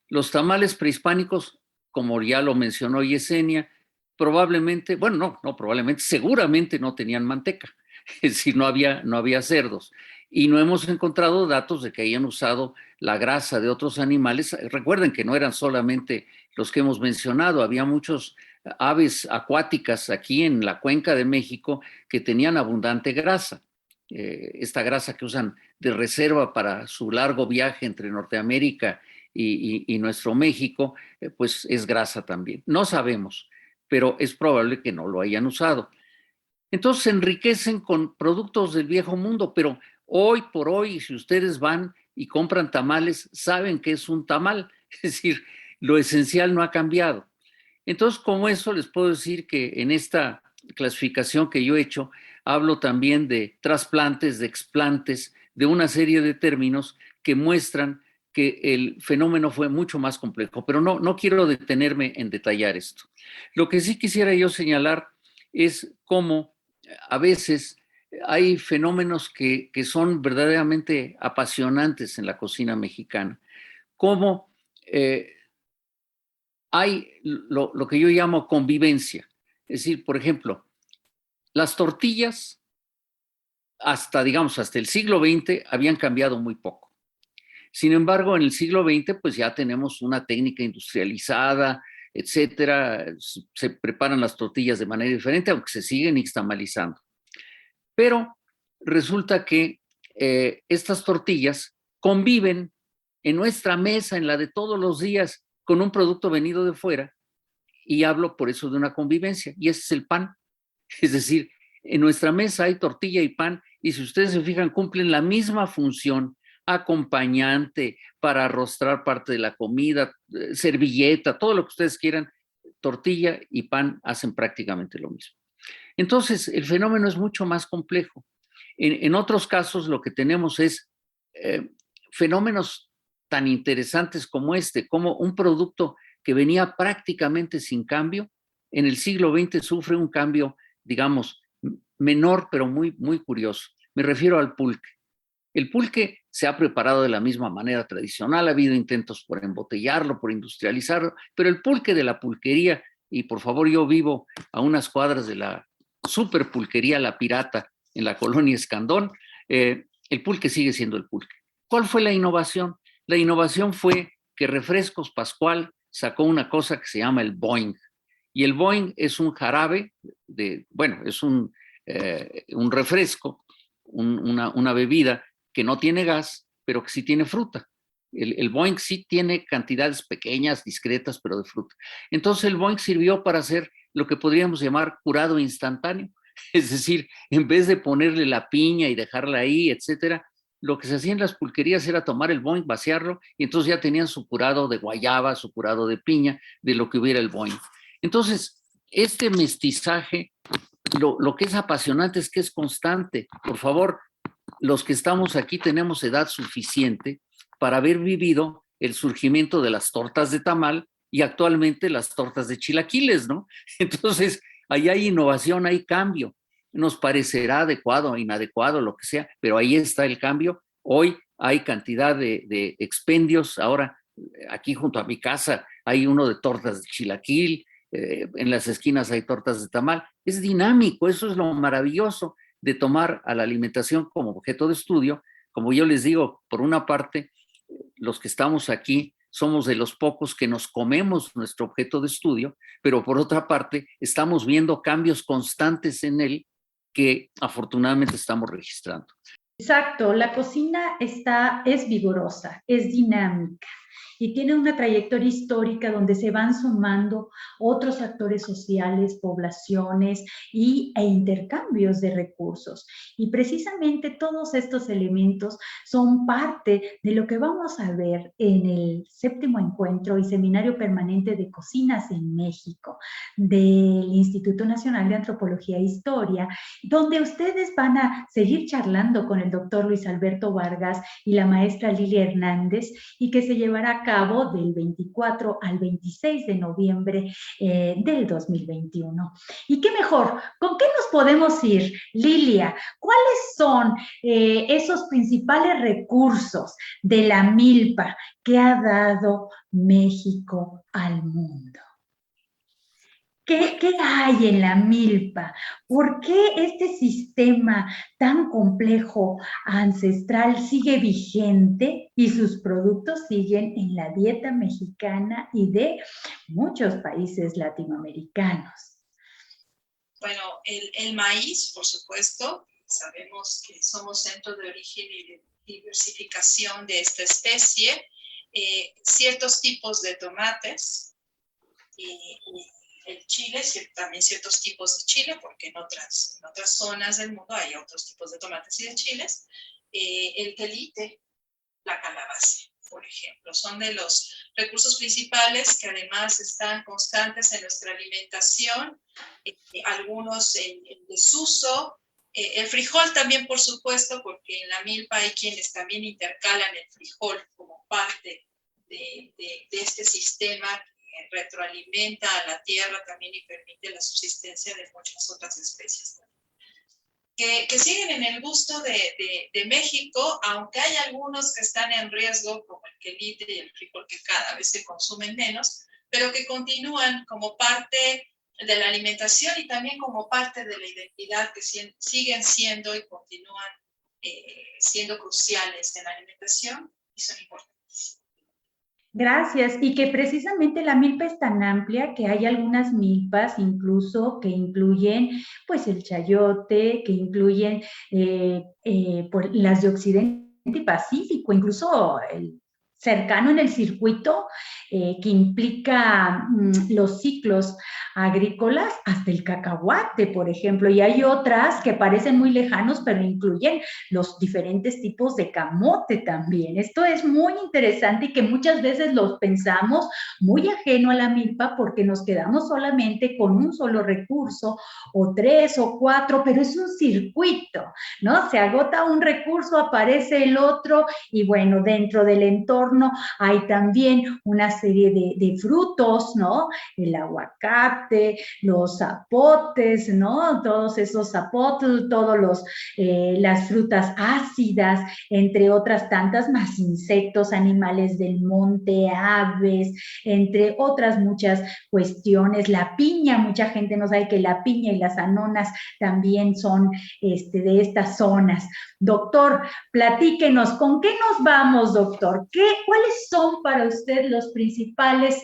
Los tamales prehispánicos, como ya lo mencionó Yesenia, probablemente, bueno, no probablemente, seguramente no tenían manteca. Es decir, no había cerdos. Y no hemos encontrado datos de que hayan usado la grasa de otros animales. Recuerden que no eran solamente los que hemos mencionado, había muchos aves acuáticas aquí en la cuenca de México que tenían abundante grasa. Esta grasa que usan de reserva para su largo viaje entre Norteamérica y nuestro México, pues es grasa también. No sabemos, pero es probable que no lo hayan usado. Entonces se enriquecen con productos del viejo mundo, pero hoy por hoy, si ustedes van y compran tamales, saben que es un tamal, es decir, lo esencial no ha cambiado. Entonces, como eso, les puedo decir que en esta clasificación que yo he hecho, hablo también de trasplantes, de explantes, de una serie de términos que muestran que el fenómeno fue mucho más complejo, pero no quiero detenerme en detallar esto. Lo que sí quisiera yo señalar es cómo a veces hay fenómenos que son verdaderamente apasionantes en la cocina mexicana, como hay lo que yo llamo convivencia. Es decir, por ejemplo, las tortillas hasta el siglo XX habían cambiado muy poco. Sin embargo, en el siglo XX, pues ya tenemos una técnica industrializada, etcétera. Se preparan las tortillas de manera diferente, aunque se siguen nixtamalizando. Pero resulta que estas tortillas conviven en nuestra mesa, en la de todos los días, con un producto venido de fuera, y hablo por eso de una convivencia, y ese es el pan. Es decir, en nuestra mesa hay tortilla y pan, y si ustedes se fijan, cumplen la misma función, acompañante para arrostrar parte de la comida, servilleta, todo lo que ustedes quieran. Tortilla y pan hacen prácticamente lo mismo. Entonces, el fenómeno es mucho más complejo. En otros casos, lo que tenemos es fenómenos tan interesantes como como un producto que venía prácticamente sin cambio, en el siglo XX sufre un cambio, digamos, menor, pero muy, muy curioso. Me refiero al pulque. El pulque se ha preparado de la misma manera tradicional, ha habido intentos por embotellarlo, por industrializarlo, pero el pulque de la pulquería, y por favor, yo vivo a unas cuadras de la super pulquería La Pirata en la colonia Escandón, el pulque sigue siendo el pulque. ¿Cuál fue la innovación? La innovación fue que Refrescos Pascual sacó una cosa que se llama el Boing. Y el Boing es un jarabe, es un refresco, una bebida que no tiene gas, pero que sí tiene fruta. El Boing sí tiene cantidades pequeñas, discretas, pero de fruta. Entonces el Boing sirvió para hacer lo que podríamos llamar curado instantáneo. Es decir, en vez de ponerle la piña y dejarla ahí, etcétera, lo que se hacía en las pulquerías era tomar el Boing, vaciarlo, y entonces ya tenían su curado de guayaba, su curado de piña, de lo que hubiera el Boing. Entonces, este mestizaje, lo que es apasionante es que es constante. Por favor, los que estamos aquí tenemos edad suficiente para haber vivido el surgimiento de las tortas de tamal y actualmente las tortas de chilaquiles, ¿no? Entonces, ahí hay innovación, hay cambio. Nos parecerá adecuado o inadecuado, lo que sea, pero ahí está el cambio. Hoy hay cantidad de expendios. Ahora, aquí junto a mi casa hay uno de tortas de chilaquil, en las esquinas hay tortas de tamal. Es dinámico, eso es lo maravilloso de tomar a la alimentación como objeto de estudio. Como yo les digo, por una parte, los que estamos aquí somos de los pocos que nos comemos nuestro objeto de estudio, pero por otra parte, estamos viendo cambios constantes en él que afortunadamente estamos registrando. Exacto, la cocina es vigorosa, es dinámica y tiene una trayectoria histórica donde se van sumando otros actores sociales, poblaciones e intercambios de recursos. Y precisamente todos estos elementos son parte de lo que vamos a ver en el 7º encuentro y seminario permanente de cocinas en México del Instituto Nacional de Antropología e Historia, donde ustedes van a seguir charlando con el doctor Luis Alberto Vargas y la maestra Lilia Hernández, y que se llevará a cabo del 24 al 26 de noviembre del 2021. ¿Y qué mejor? ¿Con qué nos podemos ir, Lilia? ¿Cuáles son esos principales recursos de la milpa que ha dado México al mundo? ¿Qué hay en la milpa? ¿Por qué este sistema tan complejo, ancestral, sigue vigente y sus productos siguen en la dieta mexicana y de muchos países latinoamericanos? Bueno, el maíz, por supuesto, sabemos que somos centro de origen y de diversificación de esta especie. Ciertos tipos de tomates y el chile, también ciertos tipos de chile, porque en otras zonas del mundo hay otros tipos de tomates y de chiles. El telite, la calabaza, por ejemplo, son de los recursos principales que además están constantes en nuestra alimentación, algunos en desuso. El frijol también, por supuesto, porque en la milpa hay quienes también intercalan el frijol como parte de este sistema que retroalimenta a la tierra también y permite la subsistencia de muchas otras especies que siguen en el gusto de México, aunque hay algunos que están en riesgo, como el quelite y el frijol, que cada vez se consumen menos, pero que continúan como parte de la alimentación y también como parte de la identidad, que siguen siendo y continúan siendo cruciales en la alimentación y son importantes. Gracias. Y que precisamente la milpa es tan amplia que hay algunas milpas incluso que incluyen pues el chayote, que incluyen las de Occidente y Pacífico, incluso el cercano en el circuito que implica los ciclos agrícolas, hasta el cacahuate, por ejemplo, y hay otras que parecen muy lejanos, pero incluyen los diferentes tipos de camote también. Esto es muy interesante y que muchas veces los pensamos muy ajeno a la milpa porque nos quedamos solamente con un solo recurso o 3 o 4, pero es un circuito, ¿no? Se agota un recurso, aparece el otro y bueno, dentro del entorno hay también una serie de frutos, ¿no? El aguacate, los zapotes, ¿no? Todos esos zapotes, todos las frutas ácidas, entre otras tantas, más insectos, animales del monte, aves, entre otras muchas cuestiones. La piña, mucha gente no sabe que la piña y las anonas también son de estas zonas. Doctor, platíquenos, ¿con qué nos vamos, doctor? ¿Cuáles son para usted los principales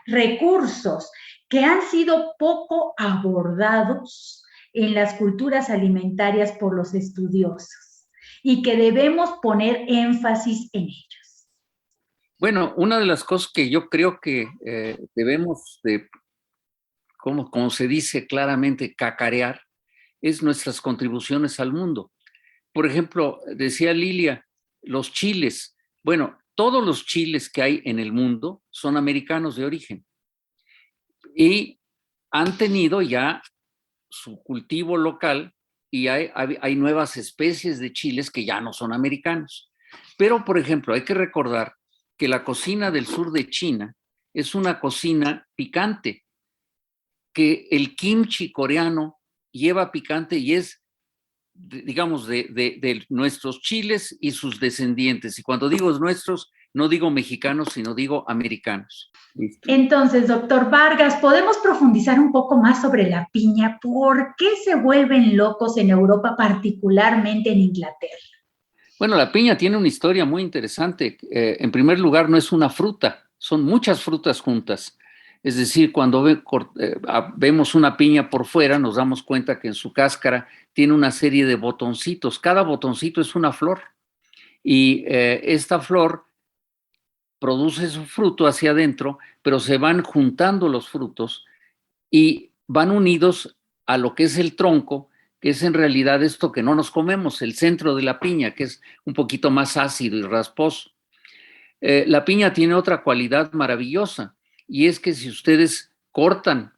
recursos que han sido poco abordados en las culturas alimentarias por los estudiosos y que debemos poner énfasis en ellos? Bueno, una de las cosas que yo creo que debemos de, como se dice claramente, cacarear, es nuestras contribuciones al mundo. Por ejemplo, decía Lilia, los chiles. Bueno, todos los chiles que hay en el mundo son americanos de origen y han tenido ya su cultivo local y hay nuevas especies de chiles que ya no son americanos. Pero, por ejemplo, hay que recordar que la cocina del sur de China es una cocina picante, que el kimchi coreano lleva picante y es, digamos, de nuestros chiles y sus descendientes. Y cuando digo nuestros, no digo mexicanos, sino digo americanos. ¿Listo? Entonces, doctor Vargas, ¿podemos profundizar un poco más sobre la piña? ¿Por qué se vuelven locos en Europa, particularmente en Inglaterra? Bueno, la piña tiene una historia muy interesante. En primer lugar, no es una fruta, son muchas frutas juntas. Es decir, cuando vemos una piña por fuera, nos damos cuenta que en su cáscara tiene una serie de botoncitos. Cada botoncito es una flor. Y esta flor produce su fruto hacia adentro, pero se van juntando los frutos y van unidos a lo que es el tronco, que es en realidad esto que no nos comemos, el centro de la piña, que es un poquito más ácido y rasposo. La piña tiene otra cualidad maravillosa, y es que si ustedes cortan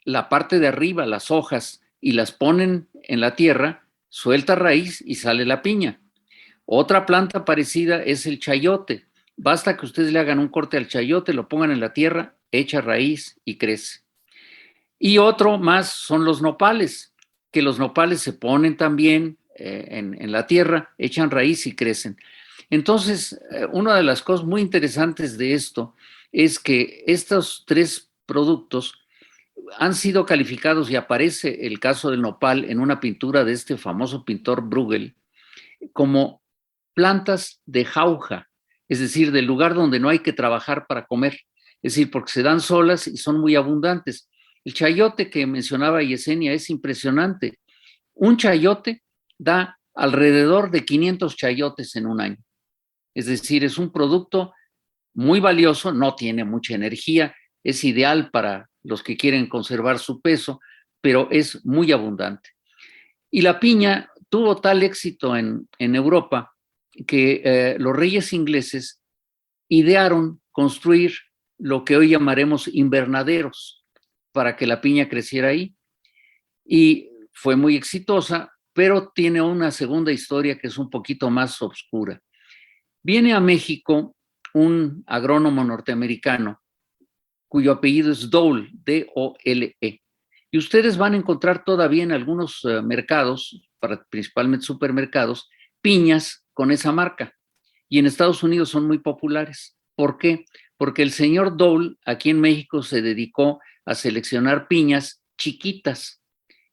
la parte de arriba, las hojas, y las ponen en la tierra, suelta raíz y sale la piña. Otra planta parecida es el chayote. Basta que ustedes le hagan un corte al chayote, lo pongan en la tierra, echa raíz y crece. Y otro más son los nopales, que los nopales se ponen también en la tierra, echan raíz y crecen. Entonces, una de las cosas muy interesantes de esto es que estos tres productos han sido calificados, y aparece el caso del nopal en una pintura de este famoso pintor Bruegel, como plantas de jauja, es decir, del lugar donde no hay que trabajar para comer, es decir, porque se dan solas y son muy abundantes. El chayote que mencionaba Yesenia es impresionante. Un chayote da alrededor de 500 chayotes en un año. Es decir, es un producto muy valioso, no tiene mucha energía, es ideal para los que quieren conservar su peso, pero es muy abundante. Y la piña tuvo tal éxito en Europa que los reyes ingleses idearon construir lo que hoy llamaremos invernaderos para que la piña creciera ahí. Y fue muy exitosa, pero tiene una segunda historia que es un poquito más oscura. Viene a México un agrónomo norteamericano cuyo apellido es Dole, D-O-L-E. Y ustedes van a encontrar todavía en algunos mercados, principalmente supermercados, piñas con esa marca. Y en Estados Unidos son muy populares. ¿Por qué? Porque el señor Dole aquí en México se dedicó a seleccionar piñas chiquitas.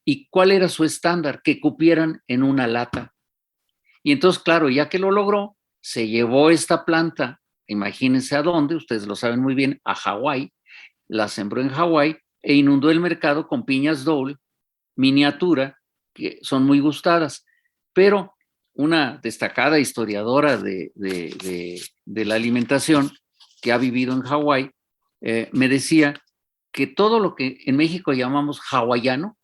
¿Y cuál era su estándar? Que cupieran en una lata. Y entonces, claro, ya que lo logró, se llevó esta planta, imagínense a dónde, ustedes lo saben muy bien, a Hawái, la sembró en Hawái e inundó el mercado con piñas Dole, miniatura, que son muy gustadas. Pero una destacada historiadora de la alimentación que ha vivido en Hawái me decía que todo lo que en México llamamos hawaiano,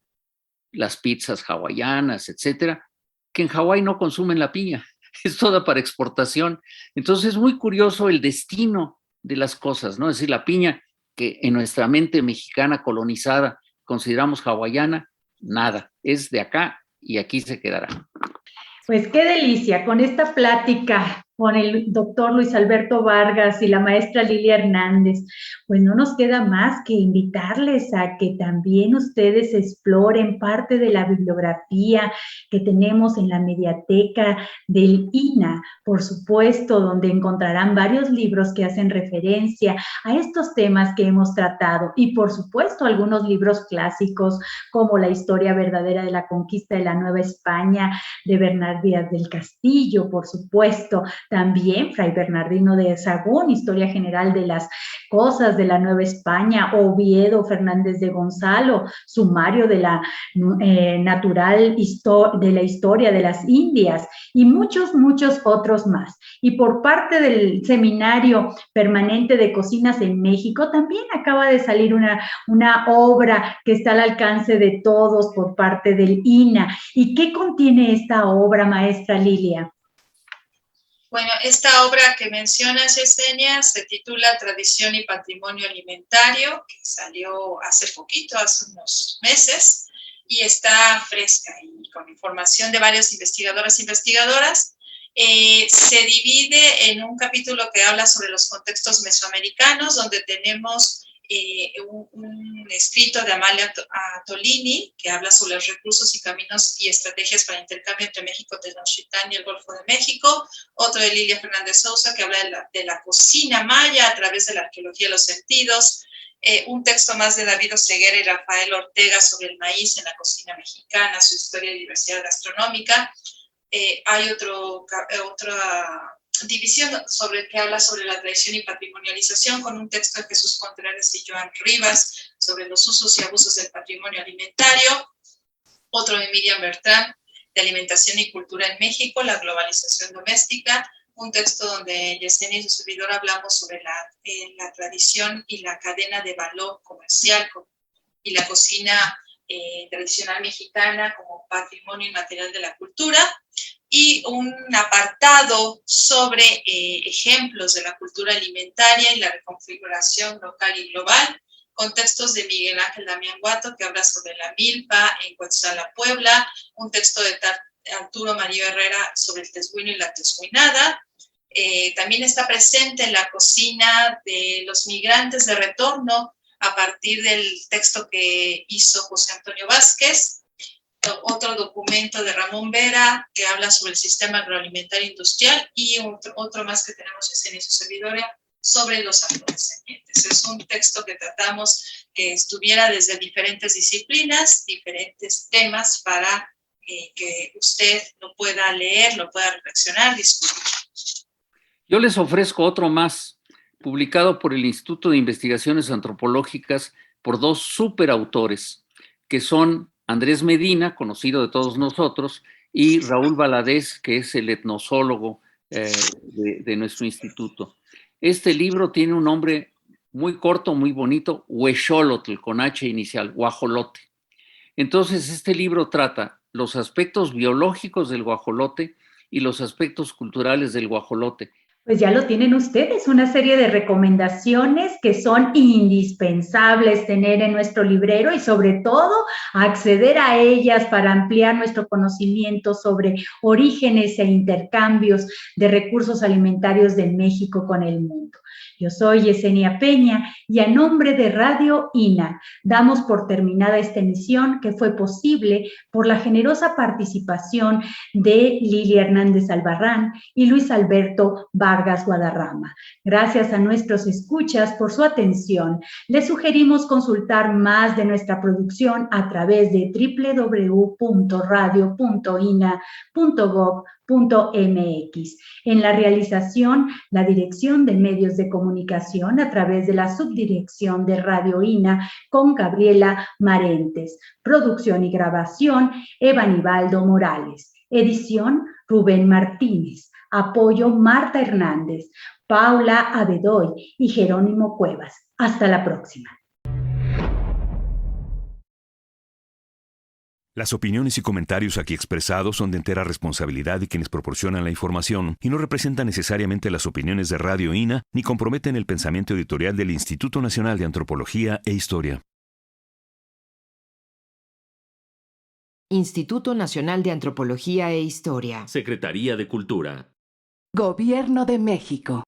las pizzas hawaianas, etcétera, que en Hawái no consumen la piña, es toda para exportación. Entonces es muy curioso el destino de las cosas, ¿no? Es decir, la piña que en nuestra mente mexicana colonizada consideramos hawaiana, nada, es de acá y aquí se quedará. Pues qué delicia con esta plática con el doctor Luis Alberto Vargas y la maestra Lilia Hernández. Pues no nos queda más que invitarles a que también ustedes exploren parte de la bibliografía que tenemos en la mediateca del INA, por supuesto, donde encontrarán varios libros que hacen referencia a estos temas que hemos tratado y, por supuesto, algunos libros clásicos como La historia verdadera de la conquista de la Nueva España, de Bernard Díaz del Castillo, por supuesto, también Fray Bernardino de Sahagún, Historia General de las Cosas de la Nueva España, Oviedo Fernández de Gonzalo, Sumario de la de la Historia de las Indias y muchos, muchos otros más. Y por parte del Seminario Permanente de Cocinas en México, también acaba de salir una obra que está al alcance de todos por parte del INA. ¿Y qué contiene esta obra, maestra Lilia? Bueno, esta obra que mencionas, Yesenia, se titula Tradición y Patrimonio Alimentario, que salió hace poquito, hace unos meses, y está fresca y con información de varios investigadores e investigadoras. Se divide en un capítulo que habla sobre los contextos mesoamericanos, donde tenemos un escrito de Amalia Tolini, que habla sobre los recursos y caminos y estrategias para intercambio entre México, Tenochtitlán y el Golfo de México. Otro de Lilia Fernández Sousa, que habla de la cocina maya a través de la arqueología de los sentidos. Un texto más de David Oseguera y Rafael Ortega sobre el maíz en la cocina mexicana, su historia y diversidad gastronómica. Hay otra división que habla sobre la tradición y patrimonialización, con un texto de Jesús Contreras y Joan Rivas sobre los usos y abusos del patrimonio alimentario. Otro de Miriam Bertrand, de alimentación y cultura en México, la globalización doméstica, un texto donde Yesenia y su servidor hablamos sobre la tradición y la cadena de valor comercial y la cocina tradicional mexicana como patrimonio inmaterial de la cultura, y un apartado sobre ejemplos de la cultura alimentaria y la reconfiguración local y global, con textos de Miguel Ángel Damián Guato, que habla sobre la milpa en Coatzala, Puebla, un texto de Arturo Mario Herrera sobre el tesguino y la tesguinada. También está presente en la cocina de los migrantes de retorno a partir del texto que hizo José Antonio Vázquez. Otro documento de Ramón Vera que habla sobre el sistema agroalimentario industrial, y otro más que tenemos en su servidora, sobre los afrodescendientes. Es un texto que tratamos que estuviera desde diferentes disciplinas, diferentes temas para que usted lo pueda leer, lo pueda reflexionar, discutir. Yo les ofrezco otro más, publicado por el Instituto de Investigaciones Antropológicas por dos superautores, que son Andrés Medina, conocido de todos nosotros, y Raúl Valadez, que es el etnosólogo de nuestro instituto. Este libro tiene un nombre muy corto, muy bonito, Huexolotl, con H inicial, guajolote. Entonces, este libro trata los aspectos biológicos del guajolote y los aspectos culturales del guajolote. Pues ya lo tienen ustedes, una serie de recomendaciones que son indispensables tener en nuestro librero y sobre todo acceder a ellas para ampliar nuestro conocimiento sobre orígenes e intercambios de recursos alimentarios de México con el mundo. Yo soy Yesenia Peña y a nombre de Radio INA damos por terminada esta emisión que fue posible por la generosa participación de Lilia Hernández Albarrán y Luis Alberto Vargas Guadarrama. Gracias a nuestros escuchas por su atención. Les sugerimos consultar más de nuestra producción a través de www.radio.ina.gov.mx. En la realización, la Dirección de Medios de Comunicación a través de la Subdirección de Radio INA con Gabriela Marentes. Producción y grabación, Eva Nivaldo Morales. Edición, Rubén Martínez. Apoyo, Marta Hernández, Paula Abedoy y Jerónimo Cuevas. Hasta la próxima. Las opiniones y comentarios aquí expresados son de entera responsabilidad de quienes proporcionan la información y no representan necesariamente las opiniones de Radio INA ni comprometen el pensamiento editorial del Instituto Nacional de Antropología e Historia. Instituto Nacional de Antropología e Historia. Secretaría de Cultura. Gobierno de México.